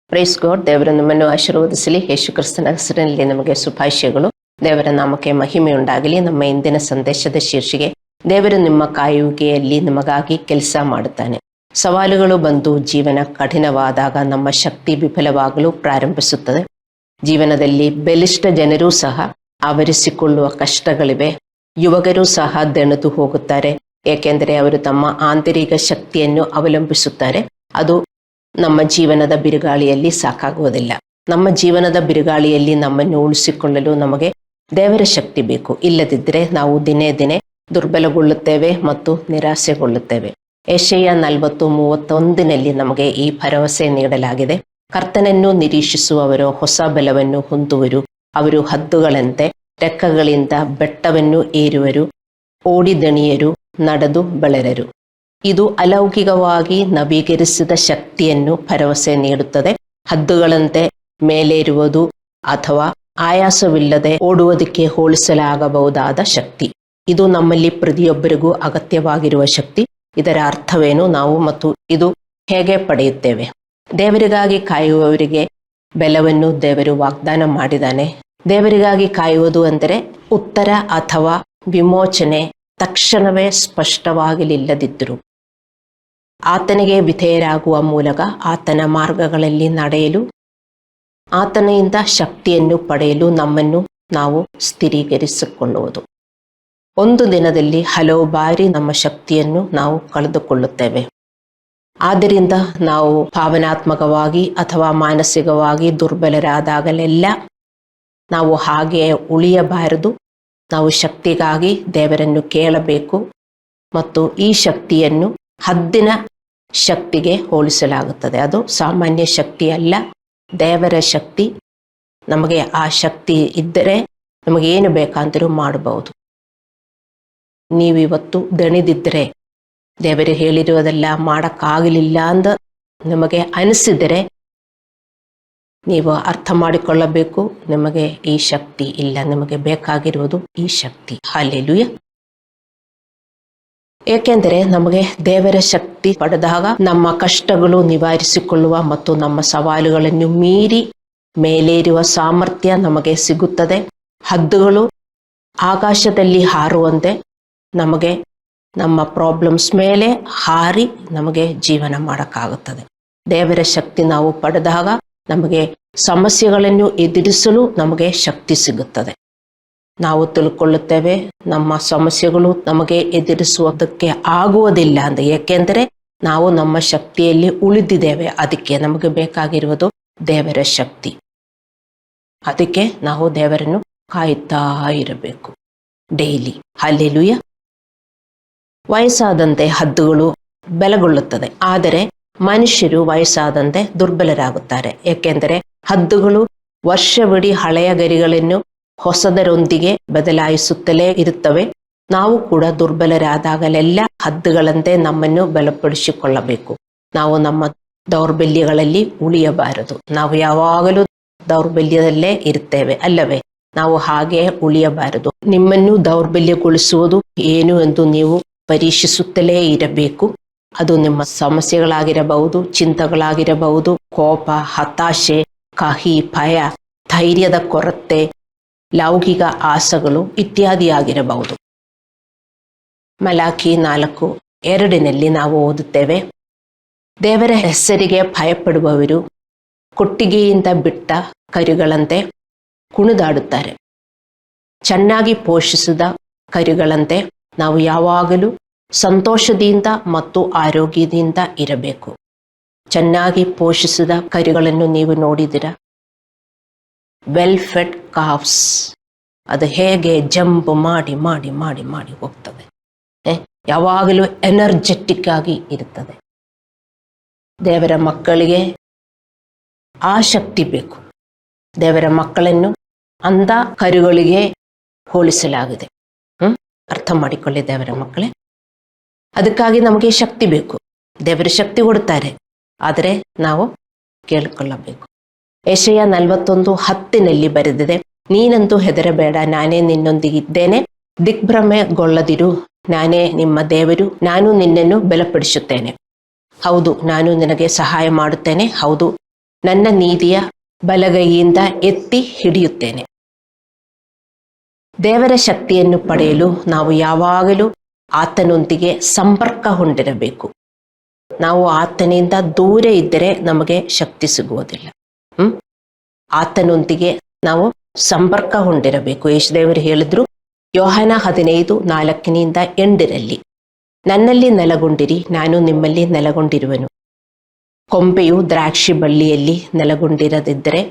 Praise God. ದೇವರ ನಮ್ಮನ್ನು ಆಶೀರ್ವದಿಸಲಿ. ಯೇಸು ಕ್ರಿಸ್ತನ ಹೆಸರಿನಲ್ಲಿ ನಮಗೆ ಶುಭಾಶಯಗಳು. ದೇವರ ನಾಮಕ್ಕೆ ಮಹಿಮೆಯುಂಟಾಗಲಿ. ನಮ್ಮ ಇಂದಿನ ಸಂದೇಶದ ಶೀರ್ಷಿಕೆ, ದೇವರು ನಿಮ್ಮ ಕಾಯುವಿಕೆಯಲ್ಲಿ ನಮಗಾಗಿ ಕೆಲಸ ಮಾಡುತ್ತಾನೆ. ಸವಾಲುಗಳು ಬಂದು ಜೀವನ ಕಠಿಣವಾದಾಗ ನಮ್ಮ ಶಕ್ತಿ ವಿಫಲವಾಗಲು ಪ್ರಾರಂಭಿಸುತ್ತದೆ. ಜೀವನದಲ್ಲಿ ಬಲಿಷ್ಠ ಜನರೂ ಸಹ ಆವರಿಸಿಕೊಳ್ಳುವ ಕಷ್ಟಗಳಿವೆ. ಯುವಕರು ಸಹ ದಣಿದು ಹೋಗುತ್ತಾರೆ, ಏಕೆಂದರೆ ಅವರು ತಮ್ಮ ಆಂತರಿಕ ಶಕ್ತಿಯನ್ನು ಅವಲಂಬಿಸುತ್ತಾರೆ. ಅದು ನಮ್ಮ ಜೀವನದ ಬಿರುಗಾಳಿಯಲ್ಲಿ ಸಾಕಾಗುವುದಿಲ್ಲ. ನಮ್ಮ ಜೀವನದ ಬಿರುಗಾಳಿಯಲ್ಲಿ ನಮ್ಮನ್ನು ಉಳಿಸಿಕೊಳ್ಳಲು ನಮಗೆ ದೇವರ ಶಕ್ತಿ ಬೇಕು. ಇಲ್ಲದಿದ್ದರೆ ನಾವು ದಿನೇ ದಿನೇ ದುರ್ಬಲಗೊಳ್ಳುತ್ತೇವೆ ಮತ್ತು ನಿರಾಸೆಗೊಳ್ಳುತ್ತೇವೆ. ಯೆಶಾಯ 40:31 ನಮಗೆ ಈ ಭರವಸೆ ನೀಡಲಾಗಿದೆ. ಕರ್ತನನ್ನು ನಿರೀಕ್ಷಿಸುವವರು ಹೊಸ ಬಲವನ್ನು ಹೊಂದುವರು. ಅವರು ಹದ್ದುಗಳಂತೆ ರೆಕ್ಕೆಗಳಿಂದ ಬೆಟ್ಟವನ್ನು ಏರುವರು, ಓಡಿದಣಿಯರು, ನಡೆದು ಬೆಳೆರರು. ಇದು ಅಲೌಕಿಕವಾಗಿ ನವೀಕರಿಸಿದ ಶಕ್ತಿಯನ್ನು ಭರವಸೆ ನೀಡುತ್ತದೆ. ಹದ್ದುಗಳಂತೆ ಮೇಲೇರುವುದು ಅಥವಾ ಆಯಾಸವಿಲ್ಲದೆ ಓಡುವುದಕ್ಕೆ ಹೋಲಿಸಲಾಗಬಹುದಾದ ಶಕ್ತಿ. ಇದು ನಮ್ಮಲ್ಲಿ ಪ್ರತಿಯೊಬ್ಬರಿಗೂ ಅಗತ್ಯವಾಗಿರುವ ಶಕ್ತಿ. ಇದರ ಅರ್ಥವೇನು, ನಾವು ಮತ್ತು ಇದು ಹೇಗೆ ಪಡೆಯುತ್ತೇವೆ? ದೇವರಿಗಾಗಿ ಕಾಯುವವರಿಗೆ ಬಲವನ್ನು ದೇವರು ವಾಗ್ದಾನ ಮಾಡಿದ್ದಾನೆ. ದೇವರಿಗಾಗಿ ಕಾಯುವುದು ಅಂದರೆ ಉತ್ತರ ಅಥವಾ ವಿಮೋಚನೆ ತಕ್ಷಣವೇ ಸ್ಪಷ್ಟವಾಗಲಿಲ್ಲದಿದ್ದರು ಆತನಿಗೆ ವಿಧೇಯರಾಗುವ ಮೂಲಕ ಆತನ ಮಾರ್ಗಗಳಲ್ಲಿ ನಡೆಯಲು, ಆತನಿಂದ ಶಕ್ತಿಯನ್ನು ಪಡೆಯಲು ನಮ್ಮನ್ನು ನಾವು ಸ್ಥಿರೀಕರಿಸಿಕೊಳ್ಳುವುದು. ಒಂದು ದಿನದಲ್ಲಿ ಹಲವು ಬಾರಿ ನಮ್ಮ ಶಕ್ತಿಯನ್ನು ನಾವು ಕಳೆದುಕೊಳ್ಳುತ್ತೇವೆ. ಆದ್ದರಿಂದ ನಾವು ಭಾವನಾತ್ಮಕವಾಗಿ ಅಥವಾ ಮಾನಸಿಕವಾಗಿ ದುರ್ಬಲರಾದಾಗಲೆಲ್ಲ ನಾವು ಹಾಗೆಯೇ ಉಳಿಯಬಾರದು. ನಾವು ಶಕ್ತಿಗಾಗಿ ದೇವರನ್ನು ಕೇಳಬೇಕು ಮತ್ತು ಈ ಶಕ್ತಿಯನ್ನು ಹದ್ದಿನ ಶಕ್ತಿಗೆ ಹೋಲಿಸಲಾಗುತ್ತದೆ. ಅದು ಸಾಮಾನ್ಯ ಶಕ್ತಿ ಅಲ್ಲ, ದೇವರ ಶಕ್ತಿ. ನಮಗೆ ಆ ಶಕ್ತಿ ಇದ್ದರೆ ನಮಗೇನು ಬೇಕಾದರೂ ಮಾಡಬಹುದು. ನೀವಿವತ್ತು ದಣಿದಿದ್ದರೆ, ದೇವರು ಹೇಳಿರುವುದೆಲ್ಲ ಮಾಡೋಕ್ಕಾಗಲಿಲ್ಲ ಅಂತ ನಿಮಗೆ ಅನಿಸಿದರೆ, ನೀವು ಅರ್ಥ ಮಾಡಿಕೊಳ್ಳಬೇಕು, ನಿಮಗೆ ಈ ಶಕ್ತಿ ಇಲ್ಲ. ನಿಮಗೆ ಬೇಕಾಗಿರುವುದು ಈ ಶಕ್ತಿ. ಹಲ್ಲೆಲೂಯಾ. ಏಕೆಂದರೆ ನಮಗೆ ದೇವರ ಶಕ್ತಿ ಪಡೆದಾಗ ನಮ್ಮ ಕಷ್ಟಗಳು ನಿವಾರಿಸಿಕೊಳ್ಳುವ ಮತ್ತು ನಮ್ಮ ಸವಾಲುಗಳನ್ನು ಮೀರಿ ಮೇಲೇರುವ ಸಾಮರ್ಥ್ಯ ನಮಗೆ ಸಿಗುತ್ತದೆ. ಹದ್ದುಗಳು ಆಕಾಶದಲ್ಲಿ ಹಾರುವಂತೆ ನಮಗೆ ನಮ್ಮ ಪ್ರಾಬ್ಲಮ್ಸ್ ಮೇಲೆ ಹಾರಿ ನಮಗೆ ಜೀವನ ಮಾಡೋಕ್ಕಾಗುತ್ತದೆ. ದೇವರ ಶಕ್ತಿ ನಾವು ಪಡೆದಾಗ ನಮಗೆ ಸಮಸ್ಯೆಗಳನ್ನು ಎದುರಿಸಲು ನಮಗೆ ಶಕ್ತಿ ಸಿಗುತ್ತದೆ. ನಾವು ತಿಳ್ಕೊಳ್ಳುತ್ತೇವೆ ನಮ್ಮ ಸಮಸ್ಯೆಗಳು ನಮಗೆ ಎದುರಿಸುವುದಕ್ಕೆ ಆಗುವುದಿಲ್ಲ ಅಂತ, ಏಕೆಂದರೆ ನಾವು ನಮ್ಮ ಶಕ್ತಿಯಲ್ಲಿ ಉಳಿದಿದ್ದೇವೆ. ಅದಕ್ಕೆ ನಮಗೆ ಬೇಕಾಗಿರುವುದು ದೇವರ ಶಕ್ತಿ. ಅದಕ್ಕೆ ನಾವು ದೇವರನ್ನು ಕಾಯುತ್ತಾ ಇರಬೇಕು ಡೈಲಿ. ಹಲ್ಲೆಲೂಯಾ. ವಯಸ್ಸಾದಂತೆ ಹದ್ದುಗಳು ಬಲಗೊಳ್ಳುತ್ತದೆ, ಆದರೆ ಮನುಷ್ಯರು ವಯಸ್ಸಾದಂತೆ ದುರ್ಬಲರಾಗುತ್ತಾರೆ. ಏಕೆಂದರೆ ಹದ್ದುಗಳು ವರ್ಷವಿಡೀ ಹಳೆಯ ಗರಿಗಳನ್ನು ಹೊಸದರೊಂದಿಗೆ ಬದಲಾಯಿಸುತ್ತಲೇ ಇರುತ್ತವೆ. ನಾವು ಕೂಡ ದುರ್ಬಲರಾದಾಗಲೆಲ್ಲ ಹದ್ದುಗಳಂತೆ ನಮ್ಮನ್ನು ಬಲಪಡಿಸಿಕೊಳ್ಳಬೇಕು. ನಾವು ನಮ್ಮ ದೌರ್ಬಲ್ಯಗಳಲ್ಲಿ ಉಳಿಯಬಾರದು. ನಾವು ಯಾವಾಗಲೂ ದೌರ್ಬಲ್ಯದಲ್ಲೇ ಇರುತ್ತೇವೆ ಅಲ್ಲವೇ? ನಾವು ಹಾಗೆ ಉಳಿಯಬಾರದು. ನಿಮ್ಮನ್ನು ದೌರ್ಬಲ್ಯಗೊಳಿಸುವುದು ಏನು ಎಂದು ನೀವು ಪರೀಕ್ಷಿಸುತ್ತಲೇ ಇರಬೇಕು. ಅದು ನಿಮ್ಮ ಸಮಸ್ಯೆಗಳಾಗಿರಬಹುದು, ಚಿಂತೆಗಳಾಗಿರಬಹುದು, ಕೋಪ, ಹತಾಶೆ, ಕಹಿ, ಭಯ, ಧೈರ್ಯದ ಕೊರತೆ, ಲೌಕಿಕ ಆಸೆಗಳು ಇತ್ಯಾದಿಯಾಗಿರಬಹುದು. ಮಲಾಕಿ 4:2 ನಾವು ಓದುತ್ತೇವೆ, ದೇವರ ಹೆಸರಿಗೆ ಭಯಪಡುವವರು ಕೊಟ್ಟಿಗೆಯಿಂದ ಬಿಟ್ಟ ಕರುಗಳಂತೆ ಕುಣಿದಾಡುತ್ತಾರೆ. ಚೆನ್ನಾಗಿ ಪೋಷಿಸಿದ ಕರುಗಳಂತೆ ನಾವು ಯಾವಾಗಲೂ ಸಂತೋಷದಿಂದ ಮತ್ತು ಆರೋಗ್ಯದಿಂದ ಇರಬೇಕು. ಚೆನ್ನಾಗಿ ಪೋಷಿಸಿದ ಕರುಗಳನ್ನು ನೀವು ನೋಡಿದಿರಾ? ವೆಲ್ ಫೆಡ್ ಕಾವ್ಸ್, ಅದು ಹೇಗೆ ಜಂಪ್ ಮಾಡಿ ಮಾಡಿ ಮಾಡಿ ಮಾಡಿ ಹೋಗ್ತದೆ, ಯಾವಾಗಲೂ ಎನರ್ಜೆಟಿಕ್ ಆಗಿ ಇರುತ್ತದೆ. ದೇವರ ಮಕ್ಕಳಿಗೆ ಆ ಶಕ್ತಿ ಬೇಕು. ದೇವರ ಮಕ್ಕಳನ್ನು ಅಂಧ ಕರುಗಳಿಗೆ ಹೋಲಿಸಲಾಗಿದೆ. ಅರ್ಥ ಮಾಡಿಕೊಳ್ಳಿ ದೇವರ ಮಕ್ಕಳೇ. ಅದಕ್ಕಾಗಿ ನಮಗೆ ಶಕ್ತಿ ಬೇಕು. ದೇವರ ಶಕ್ತಿ ಕೊಡುತ್ತಾರೆ, ಆದರೆ ನಾವು ಕೇಳಿಕೊಳ್ಳಬೇಕು. ಯೆಶಾಯ 41:10 ಬರೆದಿದೆ, ನೀನಂತೂ ಹೆದರಬೇಡ, ನಾನೇ ನಿನ್ನೊಂದಿಗಿದ್ದೇನೆ, ದಿಗ್ಭ್ರಮೆಗೊಳ್ಳದಿರು, ನಾನೇ ನಿಮ್ಮ ದೇವರು, ನಾನು ನಿನ್ನನ್ನು ಬಲಪಡಿಸುತ್ತೇನೆ. ಹೌದು, ನಾನು ನಿನಗೆ ಸಹಾಯ ಮಾಡುತ್ತೇನೆ. ಹೌದು, ನನ್ನ ನೀತಿಯ ಬಲಗೈಯಿಂದ ಎತ್ತಿ ಹಿಡಿಯುತ್ತೇನೆ. ದೇವರ ಶಕ್ತಿಯನ್ನು ಪಡೆಯಲು ನಾವು ಯಾವಾಗಲೂ ಆತನೊಂದಿಗೆ ಸಂಪರ್ಕ ಹೊಂದಿರಬೇಕು. ನಾವು ಆತನಿಂದ ದೂರ ಇದ್ದರೆ ನಮಗೆ ಶಕ್ತಿ ಸಿಗುವುದಿಲ್ಲ. ಆತನೊಂದಿಗೆ ನಾವು ಸಂಪರ್ಕ ಹೊಂದಿರಬೇಕು. ಯೇಸುದೇವರು ಹೇಳಿದ್ರು, ಯೋಹಾನ 15:4-8 ನನ್ನಲ್ಲಿ ನೆಲೆಗೊಂಡಿರಿ, ನಾನು ನಿಮ್ಮಲ್ಲಿ ನೆಲೆಗೊಂಡಿರುವೆನು. ಕೊಂಬೆಯು ದ್ರಾಕ್ಷಿ ಬಳ್ಳಿಯಲ್ಲಿ ನೆಲೆಗೊಂಡಿರದಿದ್ದರೆ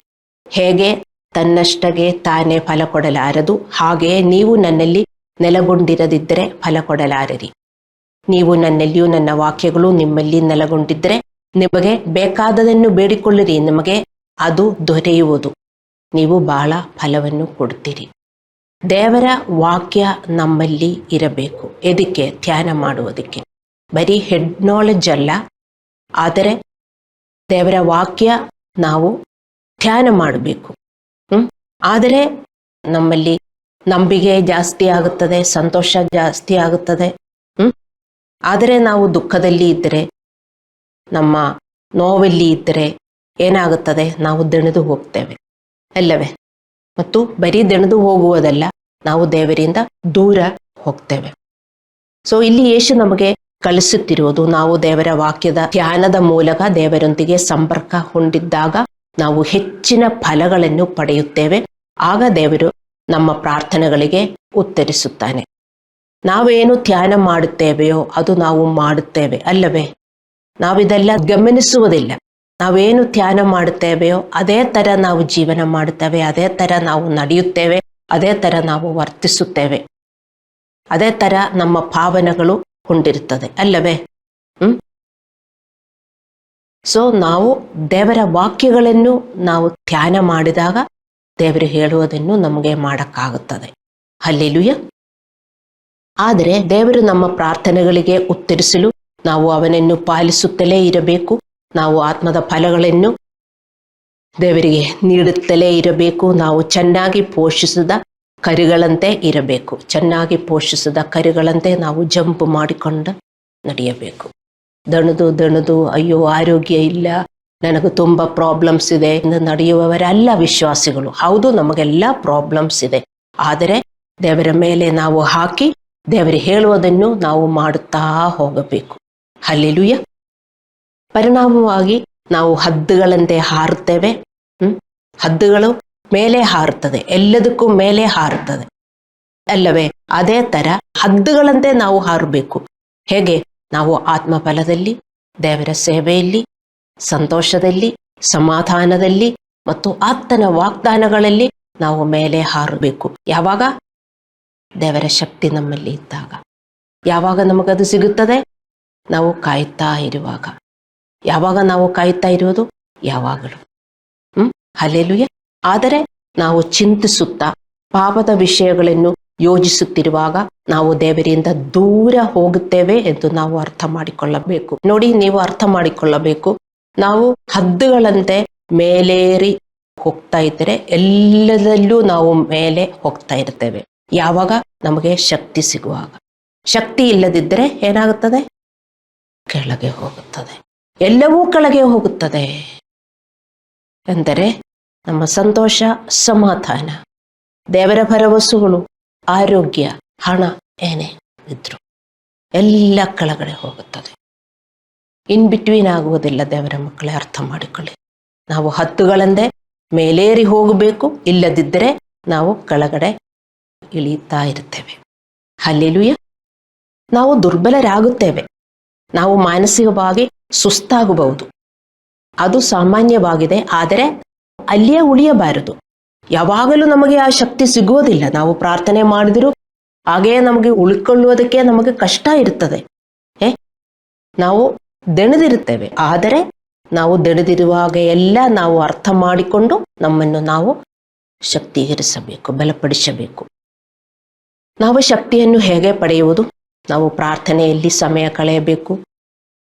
ಹೇಗೆ ತನ್ನಷ್ಟಗೆ ತಾನೇ ಫಲ ಕೊಡಲಾರದು, ಹಾಗೆಯೇ ನೀವು ನನ್ನಲ್ಲಿ ನೆಲೆಗೊಂಡಿರದಿದ್ದರೆ ಫಲ ಕೊಡಲಾರರಿ. ನೀವು ನನ್ನಲ್ಲಿಯೂ ನನ್ನ ವಾಕ್ಯಗಳು ನಿಮ್ಮಲ್ಲಿ ನೆಲೆಗೊಂಡಿದ್ದರೆ ನಿಮಗೆ ಬೇಕಾದದನ್ನು ಬೇಡಿಕೊಳ್ಳಿರಿ, ನಿಮಗೆ ಅದು ದೊರೆಯುವುದು, ನೀವು ಬಹಳ ಫಲವನ್ನು ಕೊಡ್ತೀರಿ. ದೇವರ ವಾಕ್ಯ ನಮ್ಮಲ್ಲಿ ಇರಬೇಕು. ಇದಕ್ಕೆ ಧ್ಯಾನ ಮಾಡುವುದಕ್ಕೆ ಬರೀ ಹೆಡ್ ನಾಲೆಡ್ಜ್ ಅಲ್ಲ, ಆದರೆ ದೇವರ ವಾಕ್ಯ ನಾವು ಧ್ಯಾನ ಮಾಡಬೇಕು. ಆದರೆ ನಮ್ಮಲ್ಲಿ ನಂಬಿಕೆ ಜಾಸ್ತಿ ಆಗುತ್ತದೆ, ಸಂತೋಷ ಜಾಸ್ತಿ ಆಗುತ್ತದೆ. ಆದರೆ ನಾವು ದುಃಖದಲ್ಲಿ ಇದ್ದರೆ, ನಮ್ಮ ನೋವಲ್ಲಿ ಇದ್ದರೆ ಏನಾಗುತ್ತದೆ? ನಾವು ದಣಿದು ಹೋಗ್ತೇವೆ ಅಲ್ಲವೇ? ಮತ್ತು ಬರೀ ದಣಿದು ಹೋಗುವುದಲ್ಲ, ನಾವು ದೇವರಿಂದ ದೂರ ಹೋಗ್ತೇವೆ. ಸೊ ಇಲ್ಲಿ ಯೇಸು ನಮಗೆ ಕಲಿಸುತ್ತಿರುವುದು, ನಾವು ದೇವರ ವಾಕ್ಯದ ಧ್ಯಾನದ ಮೂಲಕ ದೇವರೊಂದಿಗೆ ಸಂಪರ್ಕ ಹೊಂದಿದ್ದಾಗ ನಾವು ಹೆಚ್ಚಿನ ಫಲಗಳನ್ನು ಪಡೆಯುತ್ತೇವೆ. ಆಗ ದೇವರು ನಮ್ಮ ಪ್ರಾರ್ಥನೆಗಳಿಗೆ ಉತ್ತರಿಸುತ್ತಾನೆ. ನಾವೇನು ಧ್ಯಾನ ಮಾಡುತ್ತೇವೆಯೋ ಅದು ನಾವು ಮಾಡುತ್ತೇವೆ ಅಲ್ಲವೇ? ನಾವಿದೆಲ್ಲ ಗಮನಿಸುವುದಿಲ್ಲ. ನಾವೇನು ಧ್ಯಾನ ಮಾಡುತ್ತೇವೆಯೋ ಅದೇ ಥರ ನಾವು ಜೀವನ ಮಾಡುತ್ತೇವೆ, ಅದೇ ಥರ ನಾವು ನಡೆಯುತ್ತೇವೆ, ಅದೇ ಥರ ನಾವು ವರ್ತಿಸುತ್ತೇವೆ, ಅದೇ ಥರ ನಮ್ಮ ಭಾವನೆಗಳು ಹೊಂದಿರುತ್ತದೆ ಅಲ್ಲವೇ? ಸೊ ನಾವು ದೇವರ ವಾಕ್ಯಗಳನ್ನು ನಾವು ಧ್ಯಾನ ಮಾಡಿದಾಗ ದೇವರು ಹೇಳುವುದನ್ನು ನಮಗೆ ಮಾಡೋಕ್ಕಾಗುತ್ತದೆ. ಹಲ್ಲೆಲೂಯ. ಆದರೆ ದೇವರು ನಮ್ಮ ಪ್ರಾರ್ಥನೆಗಳಿಗೆ ಉತ್ತರಿಸಲು ನಾವು ಅವನನ್ನು ಪಾಲಿಸುತ್ತಲೇ ಇರಬೇಕು. ನಾವು ಆತ್ಮದ ಫಲಗಳನ್ನು ದೇವರಿಗೆ ನೀಡುತ್ತಲೇ ಇರಬೇಕು. ನಾವು ಚೆನ್ನಾಗಿ ಪೋಷಿಸಿದ ಕರುಗಳಂತೆ ಇರಬೇಕು. ಚೆನ್ನಾಗಿ ಪೋಷಿಸಿದ ಕರುಗಳಂತೆ ನಾವು ಜಂಪ್ ಮಾಡಿಕೊಂಡು ನಡೆಯಬೇಕು. ದಣದು ಅಯ್ಯೋ ಆರೋಗ್ಯ ಇಲ್ಲ, ನನಗೆ ತುಂಬ ಪ್ರಾಬ್ಲಮ್ಸ್ ಇದೆ ಎಂದು ನಡೆಯುವವರೆಲ್ಲ ವಿಶ್ವಾಸಿಗಳು. ಹೌದು, ನಮಗೆಲ್ಲ ಪ್ರಾಬ್ಲಮ್ಸ್ ಇದೆ, ಆದರೆ ದೇವರ ಮೇಲೆ ನಾವು ಹಾಕಿ ದೇವರು ಹೇಳುವುದನ್ನು ನಾವು ಮಾಡುತ್ತಾ ಹೋಗಬೇಕು. ಹಲ್ಲೆಲೂಯ. ಪರಿಣಾಮವಾಗಿ ನಾವು ಹದ್ದುಗಳಂತೆ ಹಾರುತ್ತೇವೆ. ಹದ್ದುಗಳು ಮೇಲೆ ಹಾರುತ್ತದೆ, ಎಲ್ಲದಕ್ಕೂ ಮೇಲೆ ಹಾರುತ್ತದೆ ಅಲ್ಲವೇ? ಅದೇ ಥರ ಹದ್ದುಗಳಂತೆ ನಾವು ಹಾರಬೇಕು. ಹೇಗೆ? ನಾವು ಆತ್ಮಫಲದಲ್ಲಿ, ದೇವರ ಸೇವೆಯಲ್ಲಿ, ಸಂತೋಷದಲ್ಲಿ, ಸಮಾಧಾನದಲ್ಲಿ ಮತ್ತು ಆತನ ವಾಗ್ದಾನಗಳಲ್ಲಿ ನಾವು ಮೇಲೆ ಹಾರಬೇಕು. ಯಾವಾಗ? ದೇವರ ಶಕ್ತಿ ನಮ್ಮಲ್ಲಿ ಇದ್ದಾಗ. ಯಾವಾಗ ನಮಗದು ಸಿಗುತ್ತದೆ? ನಾವು ಕಾಯ್ತಾ ಇರುವಾಗ. ಯಾವಾಗ ನಾವು ಕಾಯ್ತಾ ಇರುವುದು? ಯಾವಾಗಲೂ. ಹಲ್ಲೆಲೂಯ. ಆದರೆ ನಾವು ಚಿಂತಿಸುತ್ತಾ ಪಾಪದ ವಿಷಯಗಳನ್ನು ಯೋಜಿಸುತ್ತಿರುವಾಗ ನಾವು ದೇವರಿಂದ ದೂರ ಹೋಗುತ್ತೇವೆ ಎಂದು ನಾವು ಅರ್ಥ ಮಾಡಿಕೊಳ್ಳಬೇಕು. ನೋಡಿ, ನೀವು ಅರ್ಥ ಮಾಡಿಕೊಳ್ಳಬೇಕು, ನಾವು ಹದ್ದುಗಳಂತೆ ಮೇಲೇರಿ ಹೋಗ್ತಾ ಇದ್ದರೆ ಎಲ್ಲದಲ್ಲೂ ನಾವು ಮೇಲೆ ಹೋಗ್ತಾ ಇರ್ತೇವೆ. ಯಾವಾಗ? ನಮಗೆ ಶಕ್ತಿ ಸಿಗುವಾಗ. ಶಕ್ತಿ ಇಲ್ಲದಿದ್ದರೆ ಏನಾಗುತ್ತದೆ? ಕೆಳಗೆ ಹೋಗುತ್ತದೆ, ಎಲ್ಲವೂ ಕೆಳಗೆ ಹೋಗುತ್ತದೆ. ಎಂದರೆ ನಮ್ಮ ಸಂತೋಷ, ಸಮಾಧಾನ, ದೇವರ ಭರವಸೆಗಳು, ಆರೋಗ್ಯ, ಹಣ ಏನೇ ಇದ್ರು ಎಲ್ಲ ಕೆಳಗಡೆ ಹೋಗುತ್ತದೆ. ಇನ್ ಬಿಟ್ವೀನ್ ಆಗುವುದಿಲ್ಲ. ದೇವರ ಮಕ್ಕಳೇ, ಅರ್ಥ ಮಾಡಿಕೊಳ್ಳಿ. ನಾವು ಹತ್ತುಗಳಂದೇ ಮೇಲೇರಿ ಹೋಗಬೇಕು, ಇಲ್ಲದಿದ್ದರೆ ನಾವು ಕೆಳಗಡೆ ಇಳಿತಾ ಇರ್ತೇವೆ. ಹಲ್ಲೆಲೂಯ. ನಾವು ದುರ್ಬಲರಾಗುತ್ತೇವೆ, ನಾವು ಮಾನಸಿಕವಾಗಿ ಸುಸ್ತಾಗಬಹುದು, ಅದು ಸಾಮಾನ್ಯವಾಗಿದೆ. ಆದರೆ ಅಲ್ಲಿಯೇ ಉಳಿಯಬಾರದು. ಯಾವಾಗಲೂ ನಮಗೆ ಆ ಶಕ್ತಿ ಸಿಗುವುದಿಲ್ಲ. ನಾವು ಪ್ರಾರ್ಥನೆ ಮಾಡಿದರೂ ಹಾಗೆಯೇ ನಮಗೆ ಉಳ್ಕೊಳ್ಳುವುದಕ್ಕೆ ನಮಗೆ ಕಷ್ಟ ಇರ್ತದೆ. ನಾವು ದಣಿದಿರುತ್ತೇವೆ. ಆದರೆ ನಾವು ದಣಿದಿರುವಾಗ ಎಲ್ಲ ನಾವು ಅರ್ಥ ಮಾಡಿಕೊಂಡು ನಮ್ಮನ್ನು ನಾವು ಶಕ್ತೀಕರಿಸಬೇಕು, ಬಲಪಡಿಸಬೇಕು. ನಾವು ಶಕ್ತಿಯನ್ನು ಹೇಗೆ ಪಡೆಯುವುದು? ನಾವು ಪ್ರಾರ್ಥನೆಯಲ್ಲಿ ಸಮಯ ಕಳೆಯಬೇಕು,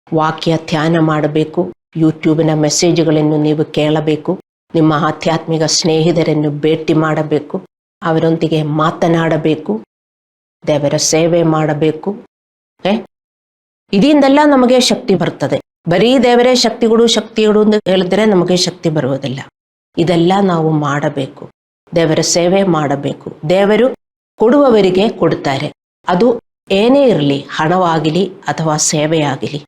ವಾಕ್ಯ ಧ್ಯಾನ ಮಾಡಬೇಕು, ಯೂಟ್ಯೂಬಿನ ಮೆಸೇಜ್ಗಳನ್ನು ನೀವು ಕೇಳಬೇಕು, ನಿಮ್ಮ ಆಧ್ಯಾತ್ಮಿಕ ಸ್ನೇಹಿತರನ್ನು ಭೇಟಿ ಮಾಡಬೇಕು, ಅವರೊಂದಿಗೆ ಮಾತನಾಡಬೇಕು, ದೇವರ ಸೇವೆ ಮಾಡಬೇಕು. ಇದರಿಂದೆಲ್ಲ ನಮಗೆ ಶಕ್ತಿ ಬರ್ತದೆ. ಬರೀ ದೇವರೇ ಶಕ್ತಿಗಳು ಶಕ್ತಿಗಳು ಅಂತ ಹೇಳಿದ್ರೆ ನಮಗೆ ಶಕ್ತಿ ಬರುವುದಿಲ್ಲ. ಇದೆಲ್ಲ ನಾವು ಮಾಡಬೇಕು, ದೇವರ ಸೇವೆ ಮಾಡಬೇಕು. ದೇವರು ಕೊಡುವವರಿಗೆ ಕೊಡ್ತಾರೆ, ಅದು ಏನೇ ಇರಲಿ, ಹಣವಾಗಿಲಿ ಅಥವಾ ಸೇವೆಯಾಗಲಿ.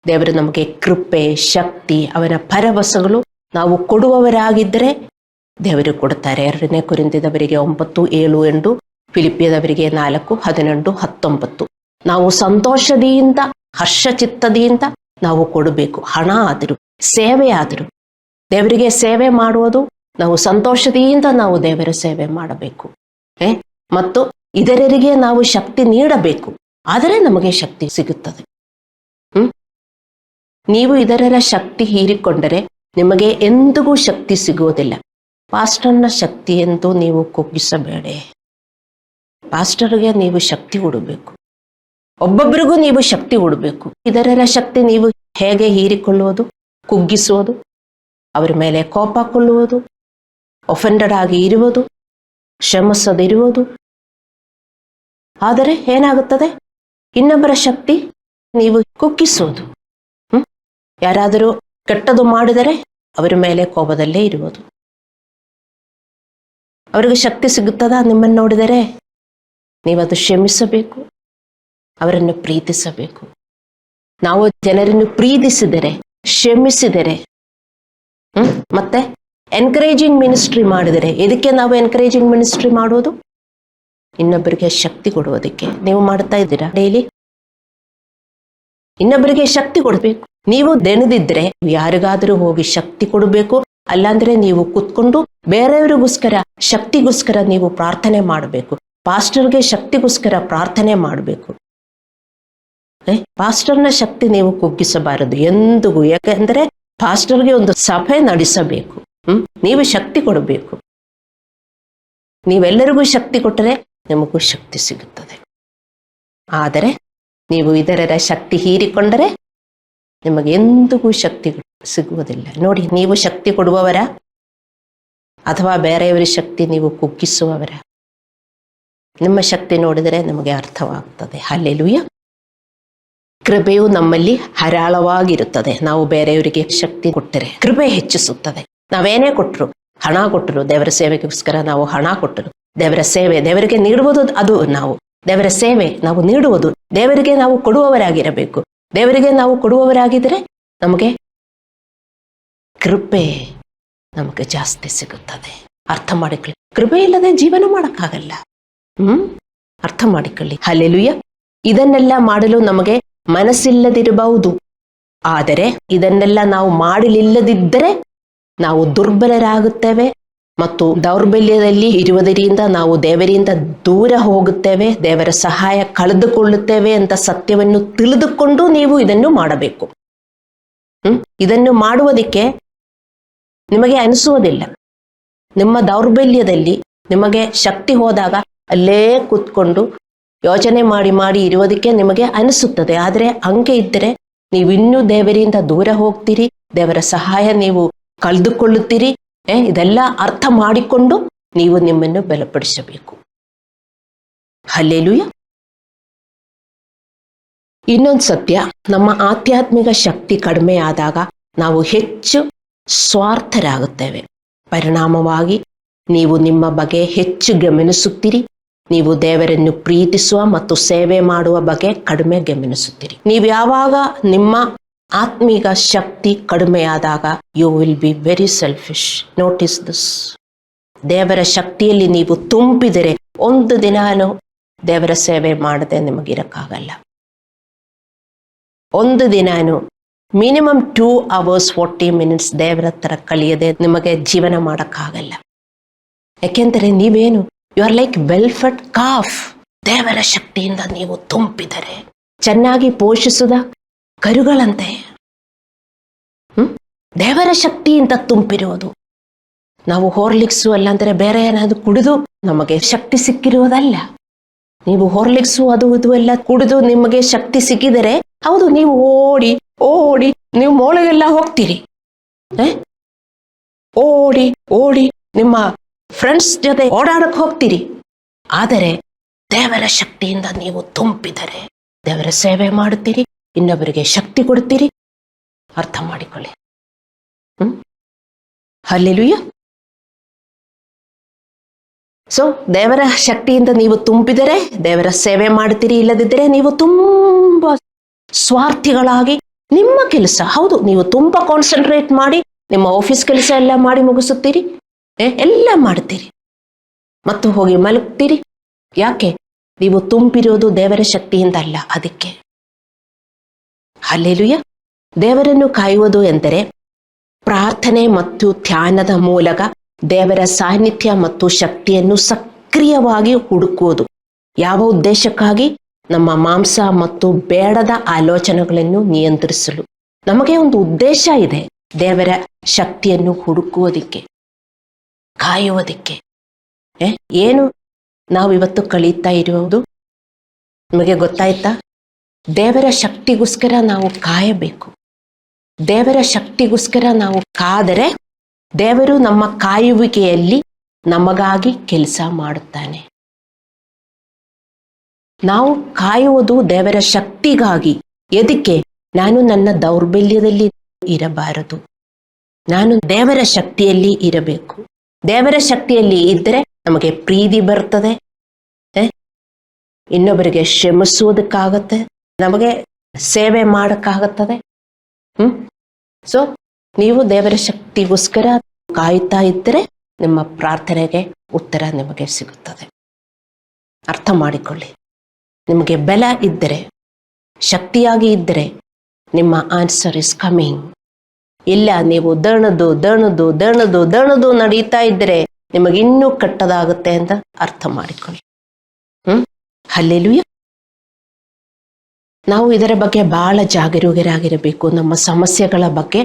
ದೇವರು ನಮಗೆ ಕೃಪೆ, ಶಕ್ತಿ, ಅವನ ಭರವಸೆಗಳು ನಾವು ಕೊಡುವವರಾಗಿದ್ದರೆ ದೇವರು ಕೊಡ್ತಾರೆ. 2 ಕೊರಿಂಥದವರಿಗೆ 9:7-8, ಫಿಲಿಪ್ಪಿಯದವರಿಗೆ 4:11-19. ನಾವು ಸಂತೋಷದಿಂದ, ಹರ್ಷಚಿತ್ತದಿಂದ ನಾವು ಕೊಡಬೇಕು. ಹಣ ಆದರೂ, ಸೇವೆ ಆದರೂ, ದೇವರಿಗೆ ಸೇವೆ ಮಾಡುವುದು ನಾವು ಸಂತೋಷದಿಂದ ನಾವು ದೇವರ ಸೇವೆ ಮಾಡಬೇಕು. ಮತ್ತು ಇತರರಿಗೆ ನಾವು ಶಕ್ತಿ ನೀಡಬೇಕು, ಆದರೆ ನಮಗೆ ಶಕ್ತಿ ಸಿಗುತ್ತದೆ. ನೀವು ಇದರ ಶಕ್ತಿ ಹೀರಿಕೊಂಡರೆ ನಿಮಗೆ ಎಂದಿಗೂ ಶಕ್ತಿ ಸಿಗುವುದಿಲ್ಲ. ಪಾಸ್ಟರ್ನ ಶಕ್ತಿ ಎಂದು ನೀವು ಕುಗ್ಗಿಸಬೇಡ. ಪಾಸ್ಟರ್ಗೆ ನೀವು ಶಕ್ತಿ ಕೊಡಬೇಕು, ಒಬ್ಬೊಬ್ಬರಿಗೂ ನೀವು ಶಕ್ತಿ ಕೊಡಬೇಕು. ಇದರ ಶಕ್ತಿ ನೀವು ಹೇಗೆ ಹೀರಿಕೊಳ್ಳುವುದು? ಕುಗ್ಗಿಸುವುದು, ಅವರ ಮೇಲೆ ಕೋಪ ಕೊಳ್ಳುವುದು, ಒಫೆಂಡೆಡ್ ಆಗಿ ಇರುವುದು, ಶ್ರಮಿಸದಿರುವುದು. ಆದರೆ ಏನಾಗುತ್ತದೆ? ಇನ್ನೊಬ್ಬರ ಶಕ್ತಿ ನೀವು ಕುಗ್ಗಿಸುವುದು. ಯಾರಾದರೂ ಕೆಟ್ಟದು ಮಾಡಿದರೆ ಅವರ ಮೇಲೆ ಕೋಪದಲ್ಲೇ ಇರುವುದು. ಅವರಿಗೆ ಶಕ್ತಿ ಸಿಗುತ್ತದಾ? ನಿಮ್ಮನ್ನು ನೋಡಿದರೆ ನೀವದು ಕ್ಷಮಿಸಬೇಕು, ಅವರನ್ನು ಪ್ರೀತಿಸಬೇಕು. ನಾವು ಜನರನ್ನು ಪ್ರೀತಿಸಿದರೆ, ಕ್ಷಮಿಸಿದರೆ, ಮತ್ತೆ ಎನ್ಕರೇಜಿಂಗ್ ಮಿನಿಸ್ಟ್ರಿ ಮಾಡಿದರೆ, ಇದಕ್ಕೆ ನಾವು ಎನ್ಕರೇಜಿಂಗ್ ಮಿನಿಸ್ಟ್ರಿ ಮಾಡೋದು ಇನ್ನೊಬ್ಬರಿಗೆ ಶಕ್ತಿ ಕೊಡುವುದಕ್ಕೆ. ನೀವು ಮಾಡ್ತಾ ಇದ್ದೀರಾ ಡೈಲಿ? ಇನ್ನೊಬ್ಬರಿಗೆ ಶಕ್ತಿ ಕೊಡಬೇಕು. ನೀವು ದೆಣದಿದ್ರೆ ಯಾರಿಗಾದರೂ ಹೋಗಿ ಶಕ್ತಿ ಕೊಡಬೇಕು. ಅಲ್ಲಾಂದ್ರೆ ನೀವು ಕೂತ್ಕೊಂಡು ಬೇರೆಯವರಿಗೋಸ್ಕರ, ಶಕ್ತಿಗೋಸ್ಕರ ನೀವು ಪ್ರಾರ್ಥನೆ ಮಾಡಬೇಕು. ಪಾಸ್ಟರ್ಗೆ ಶಕ್ತಿಗೋಸ್ಕರ ಪ್ರಾರ್ಥನೆ ಮಾಡಬೇಕು. ಪಾಸ್ಟರ್ನ ಶಕ್ತಿ ನೀವು ಕುಗ್ಗಿಸಬಾರದು ಎಂದಿಗೂ. ಯಾಕೆಂದ್ರೆ ಪಾಸ್ಟರ್ಗೆ ಒಂದು ಸಭೆ ನಡೆಸಬೇಕು. ನೀವು ಶಕ್ತಿ ಕೊಡಬೇಕು. ನೀವೆಲ್ಲರಿಗೂ ಶಕ್ತಿ ಕೊಟ್ಟರೆ ನಿಮಗೂ ಶಕ್ತಿ ಸಿಗುತ್ತದೆ. ಆದರೆ ನೀವು ಇದರ ಶಕ್ತಿ ಹೀರಿಕೊಂಡರೆ ನಿಮಗೆ ಎಂದಿಗೂ ಶಕ್ತಿ ಸಿಗುವುದಿಲ್ಲ. ನೋಡಿ, ನೀವು ಶಕ್ತಿ ಕೊಡುವವರ ಅಥವಾ ಬೇರೆಯವರ ಶಕ್ತಿ ನೀವು ಕುಗ್ಗಿಸುವವರ? ನಿಮ್ಮ ಶಕ್ತಿ ನೋಡಿದರೆ ನಮಗೆ ಅರ್ಥವಾಗ್ತದೆ. ಹಲ್ಲೆಲೂಯಾ. ಕೃಪೆಯು ನಮ್ಮಲ್ಲಿ ಹರಾಳವಾಗಿರುತ್ತದೆ. ನಾವು ಬೇರೆಯವರಿಗೆ ಶಕ್ತಿ ಕೊಟ್ಟರೆ ಕೃಪೆ ಹೆಚ್ಚಿಸುತ್ತದೆ. ನಾವೇನೇ ಕೊಟ್ಟರು, ಹಣ ಕೊಟ್ಟರು, ದೇವರ ಸೇವೆಗೋಸ್ಕರ ನಾವು ಹಣ ಕೊಟ್ಟರು, ದೇವರ ಸೇವೆ ದೇವರಿಗೆ ನೀಡುವುದು, ಅದು ನಾವು ದೇವರ ಸೇವೆ ನಾವು ನೀಡುವುದು, ದೇವರಿಗೆ ನಾವು ಕೊಡುವವರಾಗಿರಬೇಕು. ದೇವರಿಗೆ ನಾವು ಕೊಡುವವರಾಗಿದ್ದರೆ ನಮಗೆ ಕೃಪೆ ನಮಗೆ ಜಾಸ್ತಿ ಸಿಗುತ್ತದೆ. ಅರ್ಥ ಮಾಡಿಕೊಳ್ಳಿ. ಕೃಪೆ ಇಲ್ಲದೆ ಜೀವನ ಮಾಡಕ್ಕಾಗಲ್ಲ. ಅರ್ಥ ಮಾಡಿಕೊಳ್ಳಿ. ಹಲ್ಲೆಲೂಯಾ. ಇದನ್ನೆಲ್ಲ ಮಾಡಲು ನಮಗೆ ಮನಸ್ಸಿಲ್ಲದಿರಬಹುದು, ಆದರೆ ಇದನ್ನೆಲ್ಲ ನಾವು ಮಾಡಲಿಲ್ಲದಿದ್ದರೆ ನಾವು ದುರ್ಬಲರಾಗುತ್ತೇವೆ ಮತ್ತು ದೌರ್ಬಲ್ಯದಲ್ಲಿ ಇರುವುದರಿಂದ ನಾವು ದೇವರಿಂದ ದೂರ ಹೋಗುತ್ತೇವೆ, ದೇವರ ಸಹಾಯ ಕಳೆದುಕೊಳ್ಳುತ್ತೇವೆ ಅಂತ ಸತ್ಯವನ್ನು ತಿಳಿದುಕೊಂಡು ನೀವು ಇದನ್ನು ಮಾಡಬೇಕು. ಇದನ್ನು ಮಾಡುವುದಕ್ಕೆ ನಿಮಗೆ ಅನಿಸುವುದಿಲ್ಲ. ನಿಮ್ಮ ದೌರ್ಬಲ್ಯದಲ್ಲಿ ನಿಮಗೆ ಶಕ್ತಿ ಹೋದಾಗ ಅಲ್ಲೇ ಕೂತ್ಕೊಂಡು ಯೋಚನೆ ಮಾಡಿ ಮಾಡಿ ಇರುವುದಕ್ಕೆ ನಿಮಗೆ ಅನಿಸುತ್ತದೆ. ಆದರೆ ಹಂಗೆ ಇದ್ದರೆ ನೀವು ಇನ್ನೂ ದೇವರಿಂದ ದೂರ ಹೋಗ್ತೀರಿ, ದೇವರ ಸಹಾಯ ನೀವು ಕಳೆದುಕೊಳ್ಳುತ್ತೀರಿ. ಇದೆಲ್ಲ ಅರ್ಥ ಮಾಡಿಕೊಂಡು ನೀವು ನಿಮ್ಮನ್ನು ಬಲಪಡಿಸಬೇಕು. ಹಲ್ಲೆಲೂಯಾ. ಇನ್ನೊಂದು ಸತ್ಯ, ನಮ್ಮ ಆಧ್ಯಾತ್ಮಿಕ ಶಕ್ತಿ ಕಡಿಮೆ ಆದಾಗ ನಾವು ಹೆಚ್ಚು ಸ್ವಾರ್ಥರಾಗುತ್ತೇವೆ. ಪರಿಣಾಮವಾಗಿ ನೀವು ನಿಮ್ಮ ಬಗ್ಗೆ ಹೆಚ್ಚು ಗಮನಿಸುತ್ತೀರಿ. ನೀವು ದೇವರನ್ನು ಪ್ರೀತಿಸುವ ಮತ್ತು ಸೇವೆ ಮಾಡುವ ಬಗ್ಗೆ ಕಡಿಮೆ ಗಮನಿಸುತ್ತೀರಿ. ನೀವು ಯಾವಾಗ ನಿಮ್ಮ ಆತ್ಮಿಕ ಶಕ್ತಿ ಕಡಿಮೆಯಾದಾಗ you will be very selfish. Notice this. ದೇವರ ಶಕ್ತಿಯಲ್ಲಿ ನೀವು ತುಂಬಿದರೆ ಒಂದು ದಿನಾನು ದೇವರ ಸೇವೆ ಮಾಡದೆ ನಿಮಗಿರಕ್ಕಾಗಲ್ಲ. ಒಂದು ದಿನಾನು ಮಿನಿಮಮ್ 2 hours 40 minutes ದೇವರ ಹತ್ರ ಕಳೆಯದೆ ನಿಮಗೆ ಜೀವನ ಮಾಡಕ್ಕಾಗಲ್ಲ. ಯಾಕೆಂದರೆ ನೀವೇನು, you are like well fed calf. ದೇವರ ಶಕ್ತಿಯಿಂದ ನೀವು ತುಂಬಿದರೆ ಚೆನ್ನಾಗಿ ಪೋಷಿಸಿದ ಕರುಗಳಂತೆ. ದೇವರ ಶಕ್ತಿಯಿಂದ ತುಂಬಿರುವುದು. ನಾವು ಹಾರ್ಲಿಕ್ಸು ಅಲ್ಲಾಂದರೆ ಬೇರೆ ಏನಾದ್ರು ಕುಡಿದು ನಮಗೆ ಶಕ್ತಿ ಸಿಕ್ಕಿರುವುದಲ್ಲ. ನೀವು ಹಾರ್ಲಿಕ್ಸು ಅದು ಇದು ಎಲ್ಲ ಕುಡಿದು ನಿಮಗೆ ಶಕ್ತಿ ಸಿಕ್ಕಿದರೆ ಹೌದು, ನೀವು ಓಡಿ ಓಡಿ ನೀವು ಮೋಳೆಗೆಲ್ಲ ಹೋಗ್ತೀರಿ. ಓಡಿ ಓಡಿ ನಿಮ್ಮ ಫ್ರೆಂಡ್ಸ್ ಜೊತೆ ಓಡಾಡಕ್ಕೆ ಹೋಗ್ತೀರಿ. ಆದರೆ ದೇವರ ಶಕ್ತಿಯಿಂದ ನೀವು ತುಂಬಿದರೆ ದೇವರ ಸೇವೆ ಮಾಡುತ್ತೀರಿ, ಇನ್ನೊಬ್ಬರಿಗೆ ಶಕ್ತಿ ಕೊಡ್ತೀರಿ. ಅರ್ಥ ಮಾಡಿಕೊಳ್ಳಿ. ಹಲ್ಲೆಲೂಯಾ. ಸೊ ದೇವರ ಶಕ್ತಿಯಿಂದ ನೀವು ತುಂಬಿದರೆ ದೇವರ ಸೇವೆ ಮಾಡ್ತೀರಿ. ಇಲ್ಲದಿದ್ದರೆ ನೀವು ತುಂಬಾ ಸ್ವಾರ್ಥಿಗಳಾಗಿ ನಿಮ್ಮ ಕೆಲಸ, ಹೌದು, ನೀವು ತುಂಬಾ ಕಾನ್ಸಂಟ್ರೇಟ್ ಮಾಡಿ ನಿಮ್ಮ ಆಫೀಸ್ ಕೆಲಸ ಎಲ್ಲ ಮಾಡಿ ಮುಗಿಸುತ್ತೀರಿ, ಎಲ್ಲ ಮಾಡ್ತೀರಿ ಮತ್ತು ಹೋಗಿ ಮಲಗ್ತೀರಿ. ಯಾಕೆ? ನೀವು ತುಂಬಿರೋದು ದೇವರ ಶಕ್ತಿಯಿಂದ ಅಲ್ಲ. ಅದಕ್ಕೆ ಹಲ್ಲೆಲೂಯಾ. ದೇವರನ್ನು ಕಾಯುವುದು ಎಂದರೆ ಪ್ರಾರ್ಥನೆ ಮತ್ತು ಧ್ಯಾನದ ಮೂಲಕ ದೇವರ ಸಾನ್ನಿಧ್ಯ ಮತ್ತು ಶಕ್ತಿಯನ್ನು ಸಕ್ರಿಯವಾಗಿ ಹುಡುಕುವುದು. ಯಾವ ಉದ್ದೇಶಕ್ಕಾಗಿ? ನಮ್ಮ ಮಾಂಸ ಮತ್ತು ಬೇಡದ ಆಲೋಚನೆಗಳನ್ನು ನಿಯಂತ್ರಿಸಲು. ನಮಗೆ ಒಂದು ಉದ್ದೇಶ ಇದೆ, ದೇವರ ಶಕ್ತಿಯನ್ನು ಹುಡುಕುವುದಕ್ಕೆ, ಕಾಯುವುದಕ್ಕೆ. ಏನು ನಾವು ಇವತ್ತು ಕಳೀತಾ ಇರುವುದು ನಿಮಗೆ ಗೊತ್ತಾಯ್ತಾ? ದೇವರ ಶಕ್ತಿಗೋಸ್ಕರ ನಾವು ಕಾಯಬೇಕು. ದೇವರ ಶಕ್ತಿಗೋಸ್ಕರ ನಾವು ಕಾದರೆ ದೇವರು ನಮ್ಮ ಕಾಯುವಿಕೆಯಲ್ಲಿ ನಮಗಾಗಿ ಕೆಲಸ ಮಾಡುತ್ತಾನೆ. ನಾವು ಕಾಯುವುದು ದೇವರ ಶಕ್ತಿಗಾಗಿ. ಎದಕ್ಕೆ? ನಾನು ನನ್ನ ದೌರ್ಬಲ್ಯದಲ್ಲಿ ಇರಬಾರದು, ನಾನು ದೇವರ ಶಕ್ತಿಯಲ್ಲಿ ಇರಬೇಕು. ದೇವರ ಶಕ್ತಿಯಲ್ಲಿ ಇದ್ದರೆ ನಮಗೆ ಪ್ರೀತಿ ಬರ್ತದೆ, ಇನ್ನೊಬ್ಬರಿಗೆ ಶ್ರಮಿಸುವುದಕ್ಕಾಗತ್ತೆ, ನಮಗೆ ಸೇವೆ ಮಾಡಕ್ಕಾಗುತ್ತದೆ. ಸೊ ನೀವು ದೇವರ ಶಕ್ತಿಗೋಸ್ಕರ ಕಾಯುತ್ತಾ ಇದ್ದರೆ ನಿಮ್ಮ ಪ್ರಾರ್ಥನೆಗೆ ಉತ್ತರ ನಿಮಗೆ ಸಿಗುತ್ತದೆ. ಅರ್ಥ ಮಾಡಿಕೊಳ್ಳಿ. ನಿಮಗೆ ಬಲ ಇದ್ದರೆ, ಶಕ್ತಿಯಾಗಿ ಇದ್ದರೆ ನಿಮ್ಮ ಆನ್ಸರ್ ಇಸ್ ಕಮಿಂಗ್. ಇಲ್ಲ, ನೀವು ದಣದು ನಡೀತಾ ಇದ್ದರೆ ನಿಮಗೆ ಇನ್ನೂ ಕೆಟ್ಟದಾಗುತ್ತೆ ಅಂತ ಅರ್ಥ ಮಾಡಿಕೊಳ್ಳಿ. ಹಲ್ಲೆಲೂಯಾ. ನಾವು ಇದರ ಬಗ್ಗೆ ಬಹಳ ಜಾಗರೂಕರಾಗಿರಬೇಕು. ನಮ್ಮ ಸಮಸ್ಯೆಗಳ ಬಗ್ಗೆ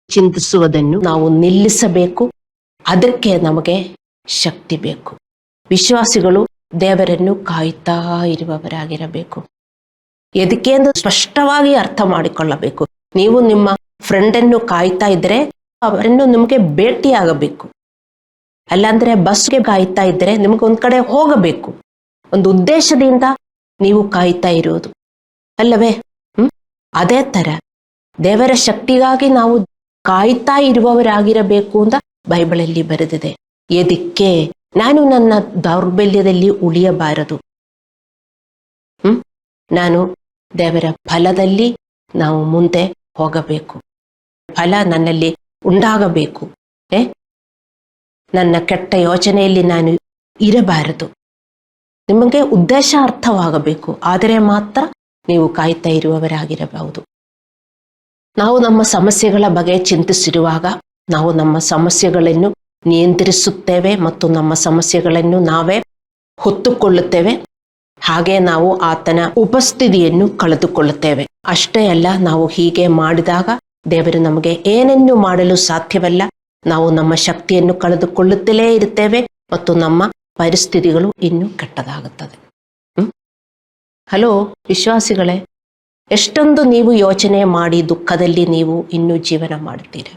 ಚಿಂತಿಸುವುದನ್ನು ನಾವು ನಿಲ್ಲಿಸಬೇಕು. ಅದಕ್ಕೆ ನಮಗೆ ಶಕ್ತಿ ಬೇಕು. ವಿಶ್ವಾಸಿಗಳು ದೇವರನ್ನು ಕಾಯುತ್ತಾ ಇರುವವರಾಗಿರಬೇಕು. ಎದಕ್ಕೆ ಎಂದು ಸ್ಪಷ್ಟವಾಗಿ ಅರ್ಥ ಮಾಡಿಕೊಳ್ಳಬೇಕು. ನೀವು ನಿಮ್ಮ ಫ್ರೆಂಡನ್ನು ಕಾಯ್ತಾ ಇದ್ದರೆ ಅವರನ್ನು ನಿಮಗೆ ಭೇಟಿಯಾಗಬೇಕು. ಅಲ್ಲಾಂದ್ರೆ ಬಸ್ಗೆ ಕಾಯ್ತಾ ಇದ್ದರೆ ನಿಮಗೆ ಒಂದ್ ಕಡೆ ಹೋಗಬೇಕು. ಒಂದು ಉದ್ದೇಶದಿಂದ ನೀವು ಕಾಯ್ತಾ ಇರುವುದು ಅಲ್ಲವೇ? ಅದೇ ತರ ದೇವರ ಶಕ್ತಿಗಾಗಿ ನಾವು ಕಾಯ್ತಾ ಇರುವವರಾಗಿರಬೇಕು ಅಂತ ಬೈಬಲಲ್ಲಿ ಬರೆದಿದೆ. ಎದಕ್ಕೆ? ನಾನು ನನ್ನ ದೌರ್ಬಲ್ಯದಲ್ಲಿ ಉಳಿಯಬಾರದು. ನಾನು ದೇವರ ಫಲದಲ್ಲಿ ನಾವು ಮುಂದೆ ಹೋಗಬೇಕು. ಫಲ ನನ್ನಲ್ಲಿ ಉಂಟಾಗಬೇಕು. ನನ್ನ ಕೆಟ್ಟ ಯೋಚನೆಯಲ್ಲಿ ನಾನು ಇರಬಾರದು. ನಿಮಗೆ ಉದ್ದೇಶ ಅರ್ಥವಾಗಬೇಕು. ಆದರೆ ಮಾತ್ರ ನೀವು ಕಾಯ್ತಾ ಇರುವವರಾಗಿರಬಹುದು. ನಾವು ನಮ್ಮ ಸಮಸ್ಯೆಗಳ ಬಗ್ಗೆ ಚಿಂತಿಸಿರುವಾಗ ನಾವು ನಮ್ಮ ಸಮಸ್ಯೆಗಳನ್ನು ನಿಯಂತ್ರಿಸುತ್ತೇವೆ ಮತ್ತು ನಮ್ಮ ಸಮಸ್ಯೆಗಳನ್ನು ನಾವೇ ಹೊತ್ತುಕೊಳ್ಳುತ್ತೇವೆ. ಹಾಗೆ ನಾವು ಆತನ ಉಪಸ್ಥಿತಿಯನ್ನು ಕಳೆದುಕೊಳ್ಳುತ್ತೇವೆ. ಅಷ್ಟೇ ಅಲ್ಲ, ನಾವು ಹೀಗೆ ಮಾಡಿದಾಗ ದೇವರು ನಮಗೆ ಏನನ್ನು ಮಾಡಲು ಸಾಧ್ಯವಲ್ಲ. ನಾವು ನಮ್ಮ ಶಕ್ತಿಯನ್ನು ಕಳೆದುಕೊಳ್ಳುತ್ತಲೇ ಇರುತ್ತೇವೆ ಮತ್ತು ನಮ್ಮ ಪರಿಸ್ಥಿತಿಗಳು ಇನ್ನೂ ಕೆಟ್ಟದಾಗುತ್ತದೆ. ಹಲೋ ವಿಶ್ವಾಸಿಗಳೇ, ಎಷ್ಟೊಂದು ನೀವು ಯೋಚನೆ ಮಾಡಿ ದುಃಖದಲ್ಲಿ ನೀವು ಇನ್ನೂ ಜೀವನ ಮಾಡುತ್ತೀರ.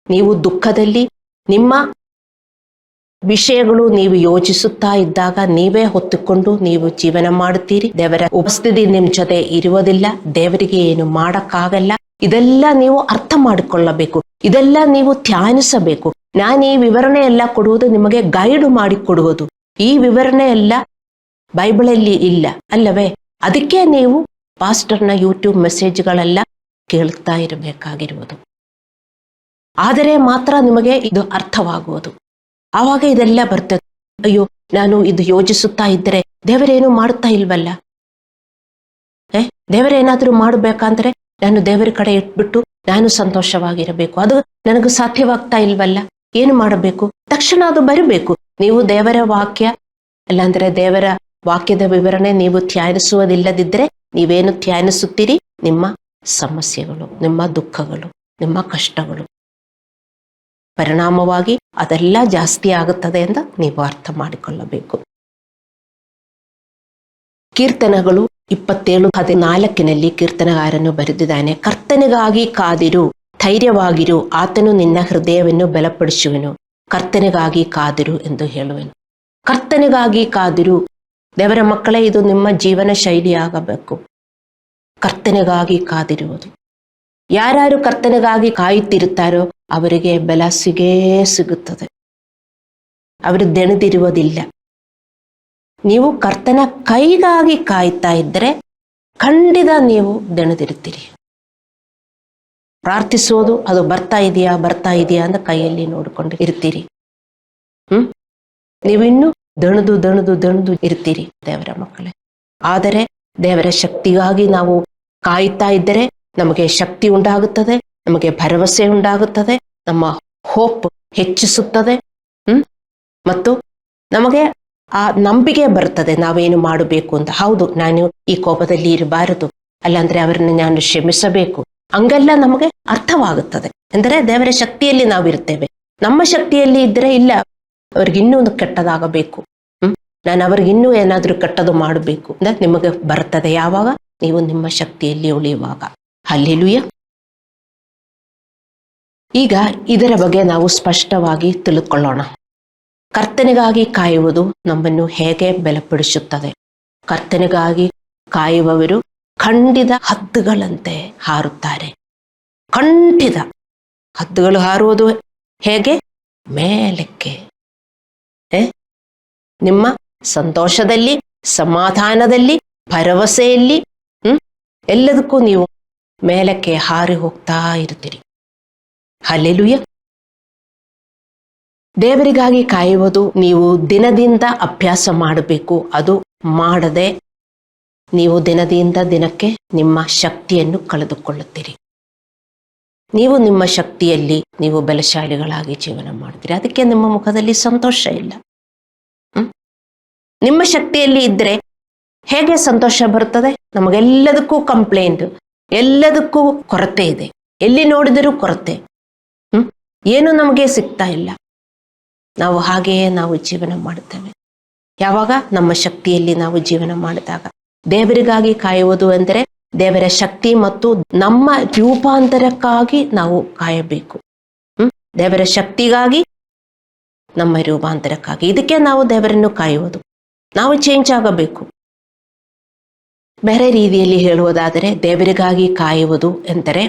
ನೀವು ದುಃಖದಲ್ಲಿ ನಿಮ್ಮ ವಿಷಯಗಳು ನೀವು ಯೋಚಿಸುತ್ತಾ ಇದ್ದಾಗ ನೀವೇ ಹೊತ್ತುಕೊಂಡು ನೀವು ಜೀವನ ಮಾಡುತ್ತೀರಿ. ದೇವರ ಉಪಸ್ಥಿತಿ ನಿಮ್ಮ ಜೊತೆ ಇರುವುದಿಲ್ಲ. ದೇವರಿಗೆ ಏನು ಮಾಡಕ್ಕಾಗಲ್ಲ. ಇದೆಲ್ಲ ನೀವು ಅರ್ಥ ಮಾಡಿಕೊಳ್ಳಬೇಕು. ಇದೆಲ್ಲ ನೀವು ಧ್ಯಾನಿಸಬೇಕು. ನಾನು ಈ ವಿವರಣೆ ಎಲ್ಲ ಕೊಡುವುದು ನಿಮಗೆ ಗೈಡ್ ಮಾಡಿ ಕೊಡುವುದು. ಈ ವಿವರಣೆ ಎಲ್ಲ ಬೈಬಲಲ್ಲಿ ಇಲ್ಲ ಅಲ್ಲವೇ? ಅದಕ್ಕೆ ನೀವು ಪಾಸ್ಟರ್ನ ಯೂಟ್ಯೂಬ್ ಮೆಸೇಜ್ಗಳೆಲ್ಲ ಕೇಳ್ತಾ ಇರಬೇಕಾಗಿರುವುದು. ಆದರೆ ಮಾತ್ರ ನಿಮಗೆ ಇದು ಅರ್ಥವಾಗುವುದು. ಆವಾಗ ಇದೆಲ್ಲ ಬರ್ತದೆ. ಅಯ್ಯೋ, ನಾನು ಇದು ಯೋಚಿಸುತ್ತಾ ಇದ್ದರೆ ದೇವರೇನು ಮಾಡುತ್ತಾ ಇಲ್ವಲ್ಲ. ದೇವರೇನಾದ್ರೂ ಮಾಡಬೇಕಂದ್ರೆ ನಾನು ದೇವರ ಕಡೆ ಇಟ್ಬಿಟ್ಟು ನಾನು ಸಂತೋಷವಾಗಿರಬೇಕು. ಅದು ನನಗೂ ಸಾಧ್ಯವಾಗ್ತಾ ಇಲ್ವಲ್ಲ. ಏನು ಮಾಡಬೇಕು? ತಕ್ಷಣ ಅದು ಬರಬೇಕು. ನೀವು ದೇವರ ವಾಕ್ಯ ಅಲ್ಲಾಂದ್ರೆ ದೇವರ ವಾಕ್ಯದ ವಿವರಣೆ ನೀವು ಧ್ಯಾನಿಸುವುದಿಲ್ಲದಿದ್ದರೆ ನೀವೇನು ಧ್ಯಾನಿಸುತ್ತೀರಿ? ನಿಮ್ಮ ಸಮಸ್ಯೆಗಳು, ನಿಮ್ಮ ದುಃಖಗಳು, ನಿಮ್ಮ ಕಷ್ಟಗಳು. ಪರಿಣಾಮವಾಗಿ ಅದೆಲ್ಲ ಜಾಸ್ತಿ ಆಗುತ್ತದೆ ಅಂತ ನೀವು ಅರ್ಥ ಮಾಡಿಕೊಳ್ಳಬೇಕು. ಕೀರ್ತನಗಳು 27:14 ಕೀರ್ತನಗಾರನು ಬರೆದಿದ್ದಾನೆ, ಕರ್ತನಿಗಾಗಿ ಕಾದಿರು, ಧೈರ್ಯವಾಗಿರು, ಆತನು ನಿನ್ನ ಹೃದಯವನ್ನು ಬಲಪಡಿಸುವನು. ಕರ್ತನಿಗಾಗಿ ಕಾದಿರು ಎಂದು ಹೇಳುವೆನು. ಕರ್ತನಿಗಾಗಿ ಕಾದಿರು. ದೇವರ ಮಕ್ಕಳೇ, ಇದು ನಿಮ್ಮ ಜೀವನ ಶೈಲಿ ಆಗಬೇಕು. ಕರ್ತನಿಗಾಗಿ ಕಾದಿರುವುದು. ಯಾರ್ಯಾರು ಕರ್ತನಿಗಾಗಿ ಕಾಯುತ್ತಿರುತ್ತಾರೋ ಅವರಿಗೆ ಬೆಲ ಸಿಗುತ್ತದೆ. ಅವರು ದೆಣದಿರುವುದಿಲ್ಲ. ನೀವು ಕರ್ತನ ಕೈಗಾಗಿ ಕಾಯ್ತಾ ಇದ್ದರೆ ಖಂಡಿತ ನೀವು ದೆಣದಿರ್ತೀರಿ. ಪ್ರಾರ್ಥಿಸೋದು, ಅದು ಬರ್ತಾ ಇದೆಯಾ ಅಂತ ಕೈಯಲ್ಲಿ ನೋಡ್ಕೊಂಡು ಇರ್ತೀರಿ. ನೀವಿನ್ನೂ ದಣದು ಇರ್ತೀರಿ ದೇವರ ಮಕ್ಕಳೇ. ಆದರೆ ದೇವರ ಶಕ್ತಿಗಾಗಿ ನಾವು ಕಾಯ್ತಾ ಇದ್ದರೆ ನಮಗೆ ಶಕ್ತಿ ಉಂಟಾಗುತ್ತದೆ, ನಮಗೆ ಭರವಸೆ ಉಂಟಾಗುತ್ತದೆ, ನಮ್ಮ ಹೋಪ್ ಹೆಚ್ಚಿಸುತ್ತದೆ. ಮತ್ತು ನಮಗೆ ಆ ನಂಬಿಕೆ ಬರ್ತದೆ ನಾವೇನು ಮಾಡಬೇಕು ಅಂತ. ಹೌದು, ನಾನು ಈ ಕೋಪದಲ್ಲಿ ಇರಬಾರದು, ಅಲ್ಲಾಂದ್ರೆ ಅವರನ್ನು ನಾನು ಕ್ಷಮಿಸಬೇಕು, ಹಂಗೆಲ್ಲ ನಮಗೆ ಅರ್ಥವಾಗುತ್ತದೆ. ಅಂದರೆ ದೇವರ ಶಕ್ತಿಯಲ್ಲಿ ನಾವು ಇರ್ತೇವೆ. ನಮ್ಮ ಶಕ್ತಿಯಲ್ಲಿ ಇದ್ರೆ ಇಲ್ಲ, ಅವ್ರಿಗಿನ್ನೂ ಒಂದು ಕೆಟ್ಟದಾಗಬೇಕು, ನಾನು ಅವ್ರಿಗಿನ್ನೂ ಏನಾದ್ರೂ ಕೆಟ್ಟದು ಮಾಡಬೇಕು ಅಂತ ನಿಮಗೆ ಬರ್ತದೆ. ಯಾವಾಗ? ನೀವು ನಿಮ್ಮ ಶಕ್ತಿಯಲ್ಲಿ ಉಳಿಯುವಾಗ. ಹಲ್ಲೆಲೂಯ. ಈಗ ಇದರ ಬಗ್ಗೆ ನಾವು ಸ್ಪಷ್ಟವಾಗಿ ತಿಳ್ಕೊಳ್ಳೋಣ. ಕರ್ತನಿಗಾಗಿ ಕಾಯುವುದು ನಮ್ಮನ್ನು ಹೇಗೆ ಬಲಪಡಿಸುತ್ತದೆ? ಕರ್ತನಿಗಾಗಿ ಕಾಯುವವರು ಖಂಡಿತ ಹದ್ದುಗಳಂತೆ ಹಾರುತ್ತಾರೆ. ಖಂಡಿತ ಹದ್ದುಗಳು ಹಾರುವುದು ಹೇಗೆ? ಮೇಲಕ್ಕೆ. ನಿಮ್ಮ ಸಂತೋಷದಲ್ಲಿ, ಸಮಾಧಾನದಲ್ಲಿ, ಭರವಸೆಯಲ್ಲಿ, ಎಲ್ಲದಕ್ಕೂ ನೀವು ಮೇಲಕ್ಕೆ ಹಾರಿ ಹೋಗ್ತಾ ಇರ್ತೀರಿ. ಹಲ್ಲೆಲೂಯ. ದೇವರಿಗಾಗಿ ಕಾಯುವುದು ನೀವು ದಿನದಿಂದ ಅಭ್ಯಾಸ ಮಾಡಬೇಕು. ಅದು ಮಾಡದೆ ನೀವು ದಿನದಿಂದ ದಿನಕ್ಕೆ ನಿಮ್ಮ ಶಕ್ತಿಯನ್ನು ಕಳೆದುಕೊಳ್ಳುತ್ತೀರಿ. ನೀವು ನಿಮ್ಮ ಶಕ್ತಿಯಲ್ಲಿ ನೀವು ಬಲಶಾಲಿಗಳಾಗಿ ಜೀವನ ಮಾಡ್ತೀರಿ. ಅದಕ್ಕೆ ನಿಮ್ಮ ಮುಖದಲ್ಲಿ ಸಂತೋಷ ಇಲ್ಲ. ನಿಮ್ಮ ಶಕ್ತಿಯಲ್ಲಿ ಇದ್ರೆ ಹೇಗೆ ಸಂತೋಷ ಬರುತ್ತದೆ? ನಮಗೆಲ್ಲದಕ್ಕೂ ಕಂಪ್ಲೇಂಟ್, ಎಲ್ಲದಕ್ಕೂ ಕೊರತೆ ಇದೆ. ಎಲ್ಲಿ ನೋಡಿದರೂ ಕೊರತೆ. ಏನು ನಮಗೆ ಸಿಗ್ತಾ ಇಲ್ಲ. ನಾವು ಹಾಗೆಯೇ ನಾವು ಜೀವನ ಮಾಡುತ್ತೇವೆ. ಯಾವಾಗ? ನಮ್ಮ ಶಕ್ತಿಯಲ್ಲಿ ನಾವು ಜೀವನ ಮಾಡಿದಾಗ. ದೇವರಿಗಾಗಿ ಕಾಯುವುದು ಅಂದರೆ ದೇವರ ಶಕ್ತಿ ಮತ್ತು ನಮ್ಮ ರೂಪಾಂತರಕ್ಕಾಗಿ ನಾವು ಕಾಯಬೇಕು. ದೇವರ ಶಕ್ತಿಗಾಗಿ, ನಮ್ಮ ರೂಪಾಂತರಕ್ಕಾಗಿ. ಇದಕ್ಕೆ ನಾವು ದೇವರನ್ನು ಕಾಯುವುದು. ನಾವು ಚೇಂಜ್ ಆಗಬೇಕು. ಬೇರೆ ರೀತಿಯಲ್ಲಿ ಹೇಳುವುದಾದರೆ ದೇವರಿಗಾಗಿ ಕಾಯುವುದು ಎಂದರೆ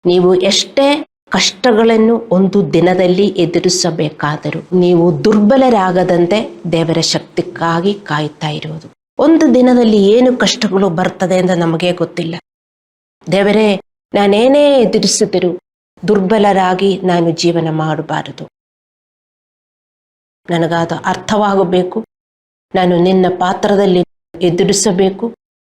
ನೀವು ಎಷ್ಟೇ ಕಷ್ಟಗಳನ್ನು ಒಂದು ದಿನದಲ್ಲಿ ಎದುರಿಸಬೇಕಾದರೂ ನೀವು ದುರ್ಬಲರಾಗದಂತೆ ದೇವರ ಶಕ್ತಿಗಾಗಿ ಕಾಯುತ್ತಾ ಇರುವುದು. ಒಂದು ದಿನದಲ್ಲಿ ಏನು ಕಷ್ಟಗಳು ಬರ್ತದೆ ಅಂತ ನಮಗೆ ಗೊತ್ತಿಲ್ಲ. ದೇವರೇ, ನಾನೇನೇ ಎದುರಿಸಿದರೂ ದುರ್ಬಲರಾಗಿ ನಾನು ಜೀವನ ಮಾಡಬಾರದು. ನನಗಾದ ಅರ್ಥವಾಗಬೇಕು. ನಾನು ನಿನ್ನ ಪಾತ್ರದಲ್ಲಿ ಎದುರಿಸಬೇಕು.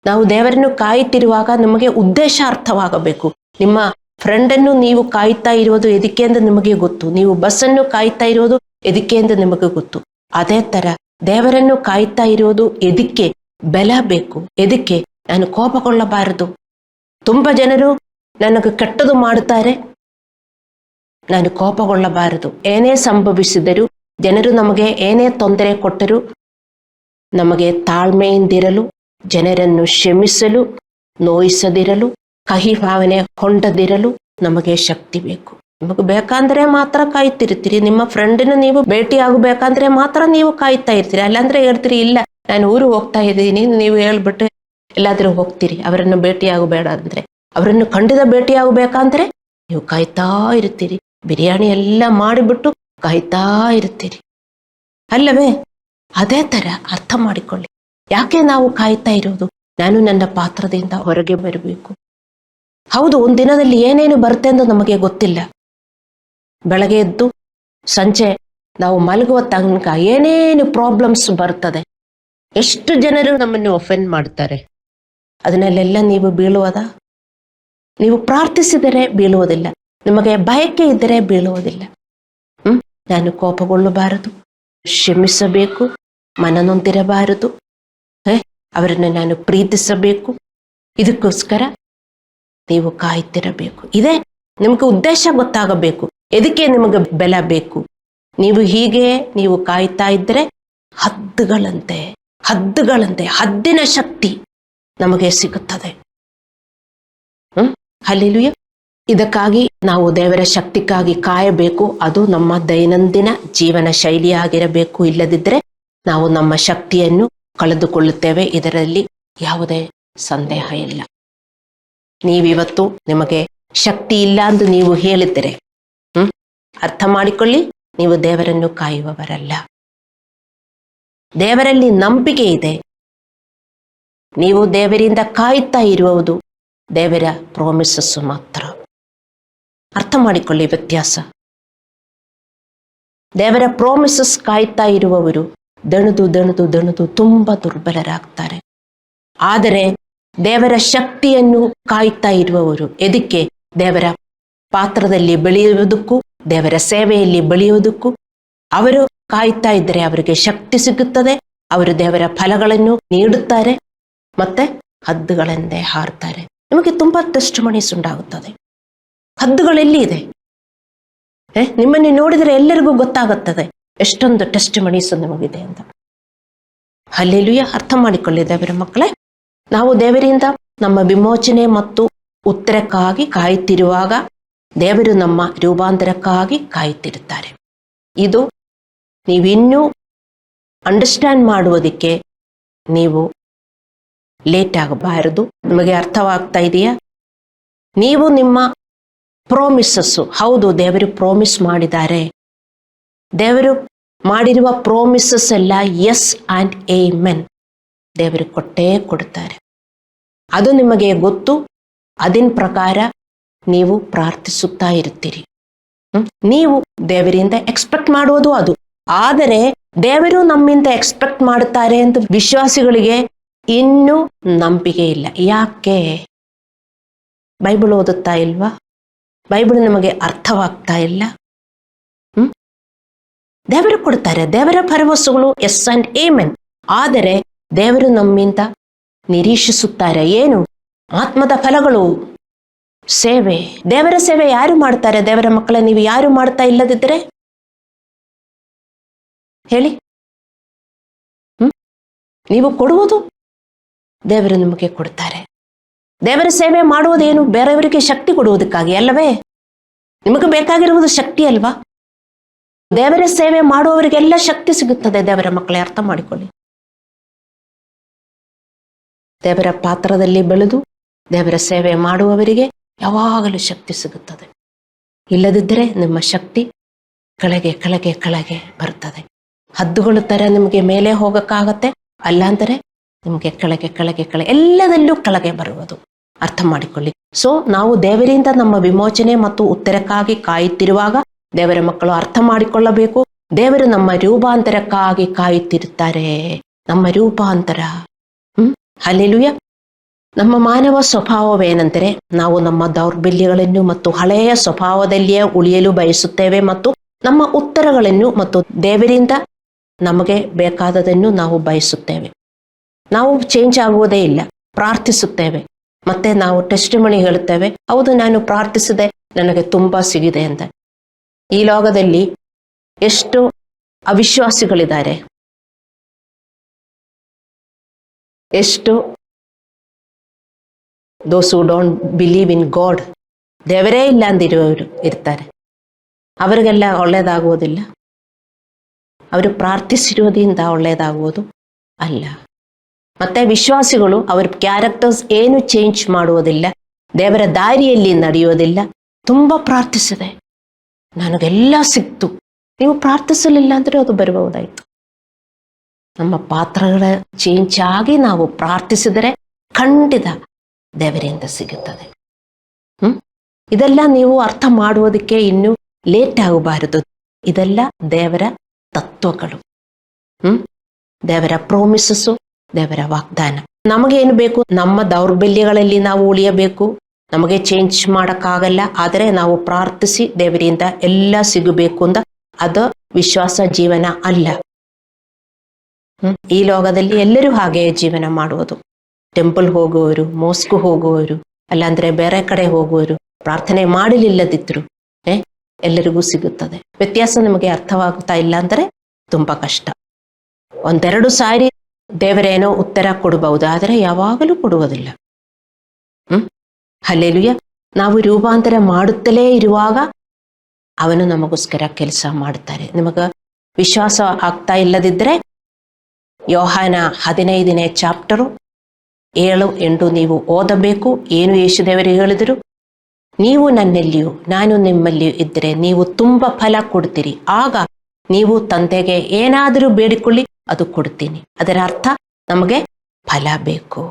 ನಾವು ದೇವರನ್ನು ಕಾಯುತ್ತಿರುವಾಗ ನಮಗೆ ಉದ್ದೇಶ ಅರ್ಥವಾಗಬೇಕು. ನಿಮ್ಮ ಫ್ರೆಂಡನ್ನು ನೀವು ಕಾಯ್ತಾ ಇರೋದು ಎದಕ್ಕೆ ಅಂತ ನಿಮಗೆ ಗೊತ್ತು. ನೀವು ಬಸ್ಸನ್ನು ಕಾಯ್ತಾ ಇರೋದು ಎದಕ್ಕೆ ಅಂತ ನಿಮಗೆ ಗೊತ್ತು. ಅದೇ ತರ ದೇವರನ್ನು ಕಾಯ್ತಾ ಇರೋದು ಎದಕ್ಕೆ? ಬೆಲ ಬೇಕು. ಎದಕ್ಕೆ? ನಾನು ಕೋಪಗೊಳ್ಳಬಾರದು. ತುಂಬ ಜನರು ನನಗೆ ಕೆಟ್ಟದು ಮಾಡುತ್ತಾರೆ, ನಾನು ಕೋಪಗೊಳ್ಳಬಾರದು. ಏನೇ ಸಂಭವಿಸಿದರೂ, ಜನರು ನಮಗೆ ಏನೇ ತೊಂದರೆ ಕೊಟ್ಟರೂ ನಮಗೆ ತಾಳ್ಮೆಯಿಂದಿರಲು, ಜನರನ್ನು ಕ್ಷಮಿಸಲು, ನೋಯಿಸದಿರಲು, ಕಹಿ ಭಾವನೆ ಹೊಂಡದಿರಲು ನಮಗೆ ಶಕ್ತಿ ಬೇಕು. ನಿಮಗೆ ಬೇಕಂದ್ರೆ ಮಾತ್ರ ಕಾಯ್ತಿರ್ತೀರಿ. ನಿಮ್ಮ ಫ್ರೆಂಡನ್ನು ನೀವು ಭೇಟಿ ಆಗಬೇಕಂದ್ರೆ ಮಾತ್ರ ನೀವು ಕಾಯ್ತಾ ಇರ್ತೀರಿ. ಅಲ್ಲಾಂದ್ರೆ ಹೇಳ್ತೀರಿ, ಇಲ್ಲ ನಾನು ಊರು ಹೋಗ್ತಾ ಇದ್ದೀನಿ, ನೀವು ಹೇಳ್ಬಿಟ್ಟು ಎಲ್ಲಾದ್ರೂ ಹೋಗ್ತೀರಿ. ಅವರನ್ನು ಭೇಟಿ ಆಗಬೇಡ ಅಂದ್ರೆ, ಅವರನ್ನು ಖಂಡಿತ ಭೇಟಿ ಆಗಬೇಕಂದ್ರೆ ನೀವು ಕಾಯ್ತಾ ಇರ್ತೀರಿ. ಬಿರಿಯಾನಿ ಎಲ್ಲ ಮಾಡಿಬಿಟ್ಟು ಕಾಯ್ತಾ ಇರ್ತೀರಿ ಅಲ್ಲವೇ? ಅದೇ ತರ ಅರ್ಥ ಮಾಡಿಕೊಳ್ಳಿ. ಯಾಕೆ ನಾವು ಕಾಯ್ತಾ ಇರೋದು? ನಾನು ನನ್ನ ಪಾತ್ರದಿಂದ ಹೊರಗೆ ಬರಬೇಕು. ಹೌದು, ಒಂದಿನದಲ್ಲಿ ಏನೇನು ಬರುತ್ತೆ ಅಂತ ನಮಗೆ ಗೊತ್ತಿಲ್ಲ. ಬೆಳಗ್ಗೆ ಎದ್ದು ಸಂಜೆ ನಾವು ಮಲಗುವ ತನಕ ಏನೇನು ಪ್ರಾಬ್ಲಮ್ಸ್ ಬರ್ತದೆ. ಎಷ್ಟು ಜನರು ನಮ್ಮನ್ನು ಒಫೆಂಡ್ ಮಾಡ್ತಾರೆ. ಅದನ್ನೆಲ್ಲ ನೀವು ಬೀಳುವುದ? ನೀವು ಪ್ರಾರ್ಥಿಸಿದರೆ ಬೀಳುವುದಿಲ್ಲ. ನಿಮಗೆ ಬಯಕೆ ಇದ್ದರೆ ಬೀಳುವುದಿಲ್ಲ. ನಾನು ಕೋಪಗೊಳ್ಳಬಾರದು, ಕ್ಷಮಿಸಬೇಕು, ಮನನೊಂದಿರಬಾರದು, ಅವರನ್ನು ನಾನು ಪ್ರೀತಿಸಬೇಕು. ಇದಕ್ಕೋಸ್ಕರ ನೀವು ಕಾಯ್ತಿರಬೇಕು. ಇದೇ ನಿಮಗೆ ಉದ್ದೇಶ ಗೊತ್ತಾಗಬೇಕು. ಎದಕ್ಕೆ ನಿಮಗೆ ಬೆಲ ಬೇಕು? ನೀವು ಹೀಗೆ ನೀವು ಕಾಯ್ತಾ ಇದ್ದರೆ ಹದ್ದುಗಳಂತೆ ಹದ್ದಿನ ಶಕ್ತಿ ನಮಗೆ ಸಿಗುತ್ತದೆ. ಹಲ್ಲೆಲೂಯಾ. ಇದಕ್ಕಾಗಿ ನಾವು ದೇವರ ಶಕ್ತಿಗಾಗಿ ಕಾಯಬೇಕು. ಅದು ನಮ್ಮ ದೈನಂದಿನ ಜೀವನ ಶೈಲಿಯಾಗಿರಬೇಕು. ಇಲ್ಲದಿದ್ದರೆ ನಾವು ನಮ್ಮ ಶಕ್ತಿಯನ್ನು ಕಳೆದುಕೊಳ್ಳುತ್ತೇವೆ. ಇದರಲ್ಲಿ ಯಾವುದೇ ಸಂದೇಹ ಇಲ್ಲ. ನೀವಿವತ್ತು ನಿಮಗೆ ಶಕ್ತಿ ಇಲ್ಲ ಎಂದು ನೀವು ಹೇಳಿದರೆ ಅರ್ಥ ಮಾಡಿಕೊಳ್ಳಿ, ನೀವು ದೇವರನ್ನು ಕಾಯುವವರಲ್ಲ. ದೇವರಲ್ಲಿ ನಂಬಿಕೆ ಇದೆ. ನೀವು ದೇವರಿಂದ ಕಾಯುತ್ತಾ ಇರುವುದು ದೇವರ ಪ್ರಾಮಿಸಸ್ ಮಾತ್ರ. ಅರ್ಥ ಮಾಡಿಕೊಳ್ಳಿ ವ್ಯತ್ಯಾಸ. ದೇವರ ಪ್ರಾಮಿಸಸ್ ಕಾಯುತ್ತಾ ಇರುವವರು ದಣದು ದಣದು ದಣದು ತುಂಬ ದುರ್ಬಲರಾಗ್ತಾರೆ. ಆದರೆ ದೇವರ ಶಕ್ತಿಯನ್ನು ಕಾಯುತ್ತಾ ಇರುವವರು ಎದಕ್ಕೆ? ದೇವರ ಪಾತ್ರದಲ್ಲಿ ಬೆಳೆಯುವುದಕ್ಕೂ ದೇವರ ಸೇವೆಯಲ್ಲಿ ಬೆಳೆಯುವುದಕ್ಕೂ. ಅವರು ಕಾಯುತ್ತಾ ಇದ್ದರೆ ಅವರಿಗೆ ಶಕ್ತಿ ಸಿಗುತ್ತದೆ. ಅವರು ದೇವರ ಫಲಗಳನ್ನು ನೀಡುತ್ತಾರೆ, ಮತ್ತೆ ಹದ್ದುಗಳೆಂದೇ ಹಾರ್ತಾರೆ. ನಿಮಗೆ ತುಂಬಾ ಟೆಸ್ಟ್ ಮಣೀಸ್ ಉಂಟಾಗುತ್ತದೆ. ಹದ್ದುಗಳೆಲ್ಲಿ ಇದೆ? ನಿಮ್ಮನ್ನು ನೋಡಿದರೆ ಎಲ್ಲರಿಗೂ ಗೊತ್ತಾಗುತ್ತದೆ ಎಷ್ಟೊಂದು ಟೆಸ್ಟ್ ಮಣೀಸ್ ನಿಮಗಿದೆ ಅಂತ. ಹಲ್ಲೆಲೂಯ. ಅರ್ಥ ಮಾಡಿಕೊಳ್ಳಿ ದೇವರ ಮಕ್ಕಳೇ, ನಾವು ದೇವರಿಂದ ನಮ್ಮ ವಿಮೋಚನೆ ಮತ್ತು ಉತ್ತರಕ್ಕಾಗಿ ಕಾಯುತ್ತಿರುವಾಗ ದೇವರು ನಮ್ಮ ರೂಪಾಂತರಕ್ಕಾಗಿ ಕಾಯುತ್ತಿರುತ್ತಾರೆ. ಇದು ನೀವಿನ್ನೂ ಅಂಡರ್ಸ್ಟ್ಯಾಂಡ್ ಮಾಡುವುದಕ್ಕೆ ನೀವು ಲೇಟ್ ಆಗಬಾರದು. ನಿಮಗೆ ಅರ್ಥವಾಗ್ತಾ ಇದೆಯಾ? ನೀವು ನಿಮ್ಮ ಪ್ರಾಮಿಸಸ್ಸು, ಹೌದು ದೇವರು ಪ್ರಾಮಿಸ್ ಮಾಡಿದ್ದಾರೆ. ದೇವರು ಮಾಡಿರುವ ಪ್ರಾಮಿಸಸ್ ಎಲ್ಲ ಎಸ್ ಆ್ಯಂಡ್ ಆಮೆನ್. ದೇವರು ಕೊಟ್ಟೇ ಕೊಡುತ್ತಾರೆ. ಅದು ನಿಮಗೆ ಗೊತ್ತು. ಅದರ ಪ್ರಕಾರ ನೀವು ಪ್ರಾರ್ಥಿಸುತ್ತಾ ಇರ್ತೀರಿ. ನೀವು ದೇವರಿಂದ ಎಕ್ಸ್ಪೆಕ್ಟ್ ಮಾಡುವುದು ಅದು. ಆದರೆ ದೇವರು ನಮ್ಮಿಂದ ಎಕ್ಸ್ಪೆಕ್ಟ್ ಮಾಡುತ್ತಾರೆ ಅಂತ ವಿಶ್ವಾಸಿಗಳಿಗೆ ಇನ್ನೂ ನಂಬಿಕೆ ಇಲ್ಲ. ಯಾಕೆ? ಬೈಬಲ್ ಓದುತ್ತಾ ಇಲ್ವಾ? ಬೈಬಲ್ ನಮಗೆ ಅರ್ಥವಾಗ್ತಾ ಇಲ್ಲ. ದೇವರು ಕೊಡ್ತಾರೆ. ದೇವರ ಭರವಸೆಗಳು ಎಸ್ ಆ್ಯಂಡ್ ಆಮೆನ್. ಆದರೆ ದೇವರು ನಮ್ಮಿಂದ ನಿರೀಕ್ಷಿಸುತ್ತಾರೆ ಏನು? ಆತ್ಮದ ಫಲಗಳು, ಸೇವೆ. ದೇವರ ಸೇವೆ ಯಾರು ಮಾಡ್ತಾರೆ? ದೇವರ ಮಕ್ಕಳ ನೀವು ಯಾರು ಮಾಡ್ತಾ ಇಲ್ಲದಿದ್ದರೆ ಹೇಳಿ. ನೀವು ಕೊಡುವುದು ದೇವರು ನಿಮಗೆ ಕೊಡ್ತಾರೆ. ದೇವರ ಸೇವೆ ಮಾಡುವುದೇನು? ಬೇರೆಯವರಿಗೆ ಶಕ್ತಿ ಕೊಡುವುದಕ್ಕಾಗಿ ಅಲ್ಲವೇ? ನಿಮಗೆ ಬೇಕಾಗಿರುವುದು ಶಕ್ತಿ ಅಲ್ವಾ? ದೇವರ ಸೇವೆ ಮಾಡುವವರಿಗೆಲ್ಲ ಶಕ್ತಿ ಸಿಗುತ್ತದೆ. ದೇವರ ಮಕ್ಕಳೇ ಅರ್ಥ ಮಾಡಿಕೊಳ್ಳಿ. ದೇವರ ಪಾತ್ರದಲ್ಲಿ ಬೆಳೆದು ದೇವರ ಸೇವೆ ಮಾಡುವವರಿಗೆ ಯಾವಾಗಲೂ ಶಕ್ತಿ ಸಿಗುತ್ತದೆ. ಇಲ್ಲದಿದ್ದರೆ ನಿಮ್ಮ ಶಕ್ತಿ ಕೆಳಗೆ ಕೆಳಗೆ ಕೆಳಗೆ ಬರುತ್ತದೆ. ಹದ್ದುಗಳ ಥರ ನಿಮಗೆ ಮೇಲೆ ಹೋಗಕ್ಕಾಗತ್ತೆ, ಅಲ್ಲಾಂದರೆ ನಿಮಗೆ ಕೆಳಗೆ ಕೆಳಗೆ ಕೆಳಗೆ ಎಲ್ಲದಲ್ಲೂ ಕೆಳಗೆ ಬರುವುದು. ಅರ್ಥ ಮಾಡಿಕೊಳ್ಳಿ. ಸೊ ನಾವು ದೇವರಿಂದ ನಮ್ಮ ವಿಮೋಚನೆ ಮತ್ತು ಉತ್ತರಕ್ಕಾಗಿ ಕಾಯುತ್ತಿರುವಾಗ ದೇವರ ಮಕ್ಕಳು ಅರ್ಥ ಮಾಡಿಕೊಳ್ಳಬೇಕು, ದೇವರು ನಮ್ಮ ರೂಪಾಂತರಕ್ಕಾಗಿ ಕಾಯುತ್ತಿರುತ್ತಾರೆ. ನಮ್ಮ ರೂಪಾಂತರ. ಹಲ್ಲೆಲೂಯ. ನಮ್ಮ ಮಾನವ ಸ್ವಭಾವವೇನೆಂದರೆ ನಾವು ನಮ್ಮ ದೌರ್ಬಲ್ಯಗಳನ್ನು ಮತ್ತು ಹಳೆಯ ಸ್ವಭಾವದಲ್ಲಿಯೇ ಉಳಿಯಲು ಬಯಸುತ್ತೇವೆ ಮತ್ತು ನಮ್ಮ ಉತ್ತರಗಳನ್ನು ಮತ್ತು ದೇವರಿಂದ ನಮಗೆ ಬೇಕಾದದನ್ನು ನಾವು ಬಯಸುತ್ತೇವೆ. ನಾವು ಚೇಂಜ್ ಆಗುವುದೇ ಇಲ್ಲ. ಪ್ರಾರ್ಥಿಸುತ್ತೇವೆ, ಮತ್ತೆ ನಾವು ಟೆಸ್ಟಿಮನಿ ಹೇಳುತ್ತೇವೆ, ಹೌದು ನಾನು ಪ್ರಾರ್ಥಿಸಿದೆ, ನನಗೆ ತುಂಬಾ ಸಿಗಿದೆ ಅಂತ. ಈ ಲೋಕದಲ್ಲಿ ಎಷ್ಟು ಅವಿಶ್ವಾಸಿಗಳಿದ್ದಾರೆ, ಎಷ್ಟು those who don't believe in God, ದೇವರೇ ಇಲ್ಲ ಅಂದಿರುವವರು ಇರ್ತಾರೆ. ಅವರಿಗೆಲ್ಲ ಒಳ್ಳೆಯದಾಗುವುದಿಲ್ಲ. ಅವರು ಪ್ರಾರ್ಥಿಸಿರುವುದರಿಂದ ಒಳ್ಳೆಯದಾಗುವುದು ಅಲ್ಲ. ಮತ್ತೆ ವಿಶ್ವಾಸಿಗಳು ಅವರ ಕ್ಯಾರೆಕ್ಟರ್ಸ್ ಏನು ಚೇಂಜ್ ಮಾಡುವುದಿಲ್ಲ, ದೇವರ ದಾರಿಯಲ್ಲಿ ನಡೆಯುವುದಿಲ್ಲ. ತುಂಬ ಪ್ರಾರ್ಥಿಸಿದೆ, ನನಗೆಲ್ಲ ಸಿಕ್ತು. ನೀವು ಪ್ರಾರ್ಥಿಸಲಿಲ್ಲ ಅಂದರೆ ಅದು ಬರಬಹುದಾಯಿತು. ನಮ್ಮ ಪಾತ್ರಗಳ ಚೇಂಜ್ ಆಗಿ ನಾವು ಪ್ರಾರ್ಥಿಸಿದರೆ ಖಂಡಿತ ದೇವರಿಂದ ಸಿಗುತ್ತದೆ. ಇದೆಲ್ಲ ನೀವು ಅರ್ಥ ಮಾಡುವುದಕ್ಕೆ ಇನ್ನೂ ಲೇಟ್ ಆಗಬಾರದು. ಇದೆಲ್ಲ ದೇವರ ತತ್ವಗಳು, ದೇವರ ಪ್ರಾಮಿಸಸ್ಸು, ದೇವರ ವಾಗ್ದಾನ. ನಮಗೇನು ಬೇಕು? ನಮ್ಮ ದೌರ್ಬಲ್ಯಗಳಲ್ಲಿ ನಾವು ಉಳಿಯಬೇಕು. ನಮಗೆ ಚೇಂಜ್ ಮಾಡೋಕ್ಕಾಗಲ್ಲ, ಆದರೆ ನಾವು ಪ್ರಾರ್ಥಿಸಿ ದೇವರಿಂದ ಎಲ್ಲ ಸಿಗಬೇಕು ಅಂತ. ಅದು ವಿಶ್ವಾಸ ಜೀವನ ಅಲ್ಲ. ಈ ಲೋಕದಲ್ಲಿ ಎಲ್ಲರೂ ಹಾಗೆ ಜೀವನ ಮಾಡುವುದು. ಟೆಂಪಲ್ ಹೋಗುವವರು, ಮೋಸ್ಕು ಹೋಗುವವರು, ಅಲ್ಲಾಂದ್ರೆ ಬೇರೆ ಕಡೆ ಹೋಗುವವರು, ಪ್ರಾರ್ಥನೆ ಮಾಡಲಿಲ್ಲದಿದ್ರು ಎಲ್ಲರಿಗೂ ಸಿಗುತ್ತದೆ. ವ್ಯತ್ಯಾಸ ನಿಮಗೆ ಅರ್ಥವಾಗ್ತಾ ಇಲ್ಲ ಅಂದರೆ ತುಂಬಾ ಕಷ್ಟ. ಒಂದೆರಡು ಸಾರಿ ದೇವರೇನೋ ಉತ್ತರ ಕೊಡಬಹುದು, ಆದರೆ ಯಾವಾಗಲೂ ಕೊಡುವುದಿಲ್ಲ. ಹಲ್ಲೆಲೂಯ. ನಾವು ರೂಪಾಂತರ ಮಾಡುತ್ತಲೇ ಇರುವಾಗ ಅವನು ನಮಗೋಸ್ಕರ ಕೆಲಸ ಮಾಡ್ತಾರೆ. ನಿಮಗ ವಿಶ್ವಾಸ ಆಗ್ತಾ ಇಲ್ಲದಿದ್ದರೆ ಯೋಹಾನ 15ನೇ ಚಾಪ್ಟರು 7, 8 ನೀವು ಓದಬೇಕು. ಏನು ಯೇಸುದೇವರು ಹೇಳಿದರು? ನೀವು ನನ್ನಲ್ಲಿಯೂ ನಾನು ನಿಮ್ಮಲ್ಲಿಯೂ ಇದ್ದರೆ ನೀವು ತುಂಬ ಫಲ ಕೊಡ್ತೀರಿ, ಆಗ ನೀವು ತಂದೆಗೆ ಏನಾದರೂ ಬೇಡಿಕೊಳ್ಳಿ ಅದು ಕೊಡ್ತೀನಿ. ಅದರ ಅರ್ಥ ನಮಗೆ ಫಲ ಬೇಕು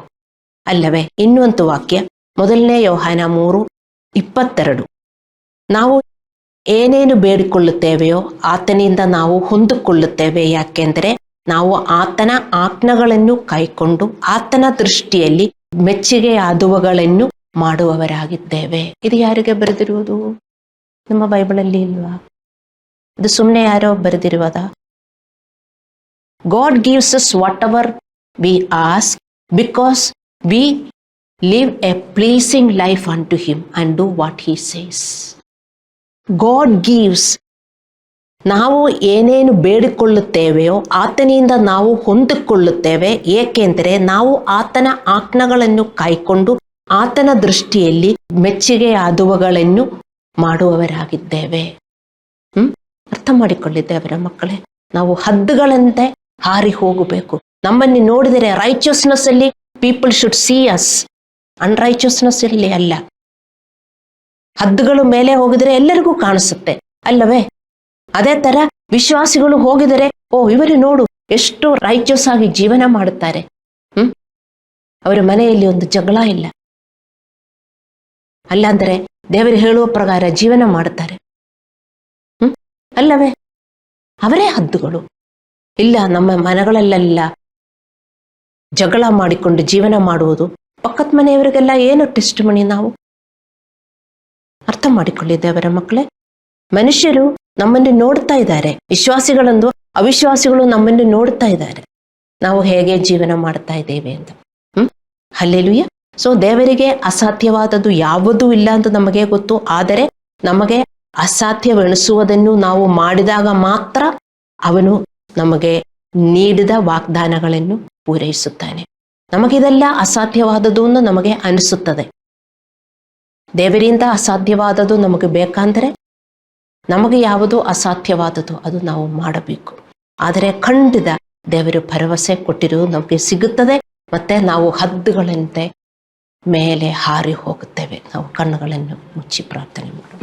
ಅಲ್ಲವೇ? ಇನ್ನೊಂದು ವಾಕ್ಯ 1 ಯೋಹಾನ 3:22. ನಾವು ಏನೇನು ಬೇಡಿಕೊಳ್ಳುತ್ತೇವೆಯೋ ಆತನಿಂದ ನಾವು ಹೊಂದಿಕೊಳ್ಳುತ್ತೇವೆ, ಯಾಕೆಂದರೆ ನಾವು ಆತನ ಆಜ್ಞೆಗಳನ್ನು ಕೈಕೊಂಡು ಆತನ ದೃಷ್ಟಿಯಲ್ಲಿ ಮೆಚ್ಚುಗೆಯಾದವುಗಳನ್ನು ಮಾಡುವವರಾಗಿದ್ದೇವೆ. ಇದು ಯಾರಿಗೆ ಬರೆದಿರುವುದು? ನಮ್ಮ ಬೈಬಲಲ್ಲಿ ಇಲ್ವಾ? ಇದು ಸುಮ್ಮನೆ ಯಾರೋ ಬರೆದಿರುವುದ? God gives us whatever we ask because we live a pleasing life unto him and do what he says. God gives. ನಾವು ಏನೇನು ಬೇಡಿಕೊಳ್ಳುತ್ತೇವೆಯೋ ಆತನಿಂದ ನಾವು ಹೊಂದಿಕೊಳ್ಳುತ್ತೇವೆ, ಏಕೆಂದರೆ ನಾವು ಆತನ ಆಜ್ಞೆಗಳನ್ನು ಕೈಕೊಂಡು ಆತನ ದೃಷ್ಟಿಯಲ್ಲಿ ಮೆಚ್ಚುಗೆಯಾದವುಗಳನ್ನು ಮಾಡುವವರಾಗಿದ್ದೇವೆ. ಅರ್ಥ ಮಾಡಿಕೊಳ್ಳಿದ್ದೇವರ ಮಕ್ಕಳೇ? ನಾವು ಹದ್ದುಗಳಂತೆ ಹಾರಿ ಹೋಗಬೇಕು. ನಮ್ಮನ್ನು ನೋಡಿದರೆ ರೈಚಸ್ನೆಸ್ ಅಲ್ಲಿ ಪೀಪಲ್ ಶುಡ್ ಸಿ ಅಸ್, ಅನ್ರೈಚಸ್ನೆಸ್ ಇಲ್ಲಿ ಅಲ್ಲ. ಹದ್ದುಗಳು ಮೇಲೆ ಹೋಗಿದರೆ ಎಲ್ಲರಿಗೂ ಕಾಣಿಸುತ್ತೆ ಅಲ್ಲವೇ? ಅದೇ ತರ ವಿಶ್ವಾಸಿಗಳು ಹೋಗಿದರೆ, ಓ ಇವರು ನೋಡು ಎಷ್ಟು ರೈಚಸ್ ಆಗಿ ಜೀವನ ಮಾಡುತ್ತಾರೆ, ಅವರ ಮನೆಯಲ್ಲಿ ಒಂದು ಜಗಳ ಇಲ್ಲ, ಅಲ್ಲಾಂದರೆ ದೇವರು ಹೇಳುವ ಪ್ರಕಾರ ಜೀವನ ಮಾಡುತ್ತಾರೆ ಅಲ್ಲವೇ? ಅವರೇ ಹದ್ದುಗಳು. ಇಲ್ಲ, ನಮ್ಮ ಮನೆಗಳಲ್ಲೆಲ್ಲ ಜಗಳ ಮಾಡಿಕೊಂಡು ಜೀವನ ಮಾಡುವುದು. ಪಕ್ಕದ ಮನೆಯವರಿಗೆಲ್ಲ ಏನು ಟೆಸ್ಟ್ ಮಣಿ? ನಾವು ಅರ್ಥ ಮಾಡಿಕೊಳ್ಳಿದ್ದೇವರ ಮಕ್ಕಳೇ? ಮನುಷ್ಯರು ನಮ್ಮನ್ನು ನೋಡ್ತಾ ಇದ್ದಾರೆ, ವಿಶ್ವಾಸಿಗಳಂದು ಅವಿಶ್ವಾಸಿಗಳು ನಮ್ಮನ್ನು ನೋಡ್ತಾ ಇದ್ದಾರೆ, ನಾವು ಹೇಗೆ ಜೀವನ ಮಾಡ್ತಾ ಇದ್ದೇವೆ ಅಂತ. ಹಲ್ಲೆಲೂಯಾ. ಸೊ ದೇವರಿಗೆ ಅಸಾಧ್ಯವಾದದ್ದು ಯಾವುದೂ ಇಲ್ಲ ಅಂತ ನಮಗೆ ಗೊತ್ತು. ಆದರೆ ನಮಗೆ ಅಸಾಧ್ಯವೆನಿಸುವುದನ್ನು ನಾವು ಮಾಡಿದಾಗ ಮಾತ್ರ ಅವನು ನಮಗೆ ನೀಡಿದ ವಾಗ್ದಾನಗಳನ್ನು ಪೂರೈಸುತ್ತಾನೆ. ನಮಗಿದೆಲ್ಲ ಅಸಾಧ್ಯವಾದದ್ದು ಅಂತ ನಮಗೆ ಅನಿಸುತ್ತದೆ. ದೇವರಿಂದ ಅಸಾಧ್ಯವಾದದ್ದು ನಮಗೆ ಬೇಕಂದರೆ ನಮಗೆ ಯಾವುದು ಅಸಾಧ್ಯವಾದದ್ದು ಅದು ನಾವು ಮಾಡಬೇಕು. ಆದರೆ ಖಂಡಿತ ದೇವರು ಭರವಸೆ ಕೊಟ್ಟಿರುವುದು ನಮಗೆ ಸಿಗುತ್ತದೆ. ಮತ್ತೆ ನಾವು ಹದ್ದುಗಳಂತೆ ಮೇಲೆ ಹಾರಿ ಹೋಗುತ್ತೇವೆ. ನಾವು ಕಣ್ಣುಗಳನ್ನು ಮುಚ್ಚಿ ಪ್ರಾರ್ಥನೆ ಮಾಡೋಣ.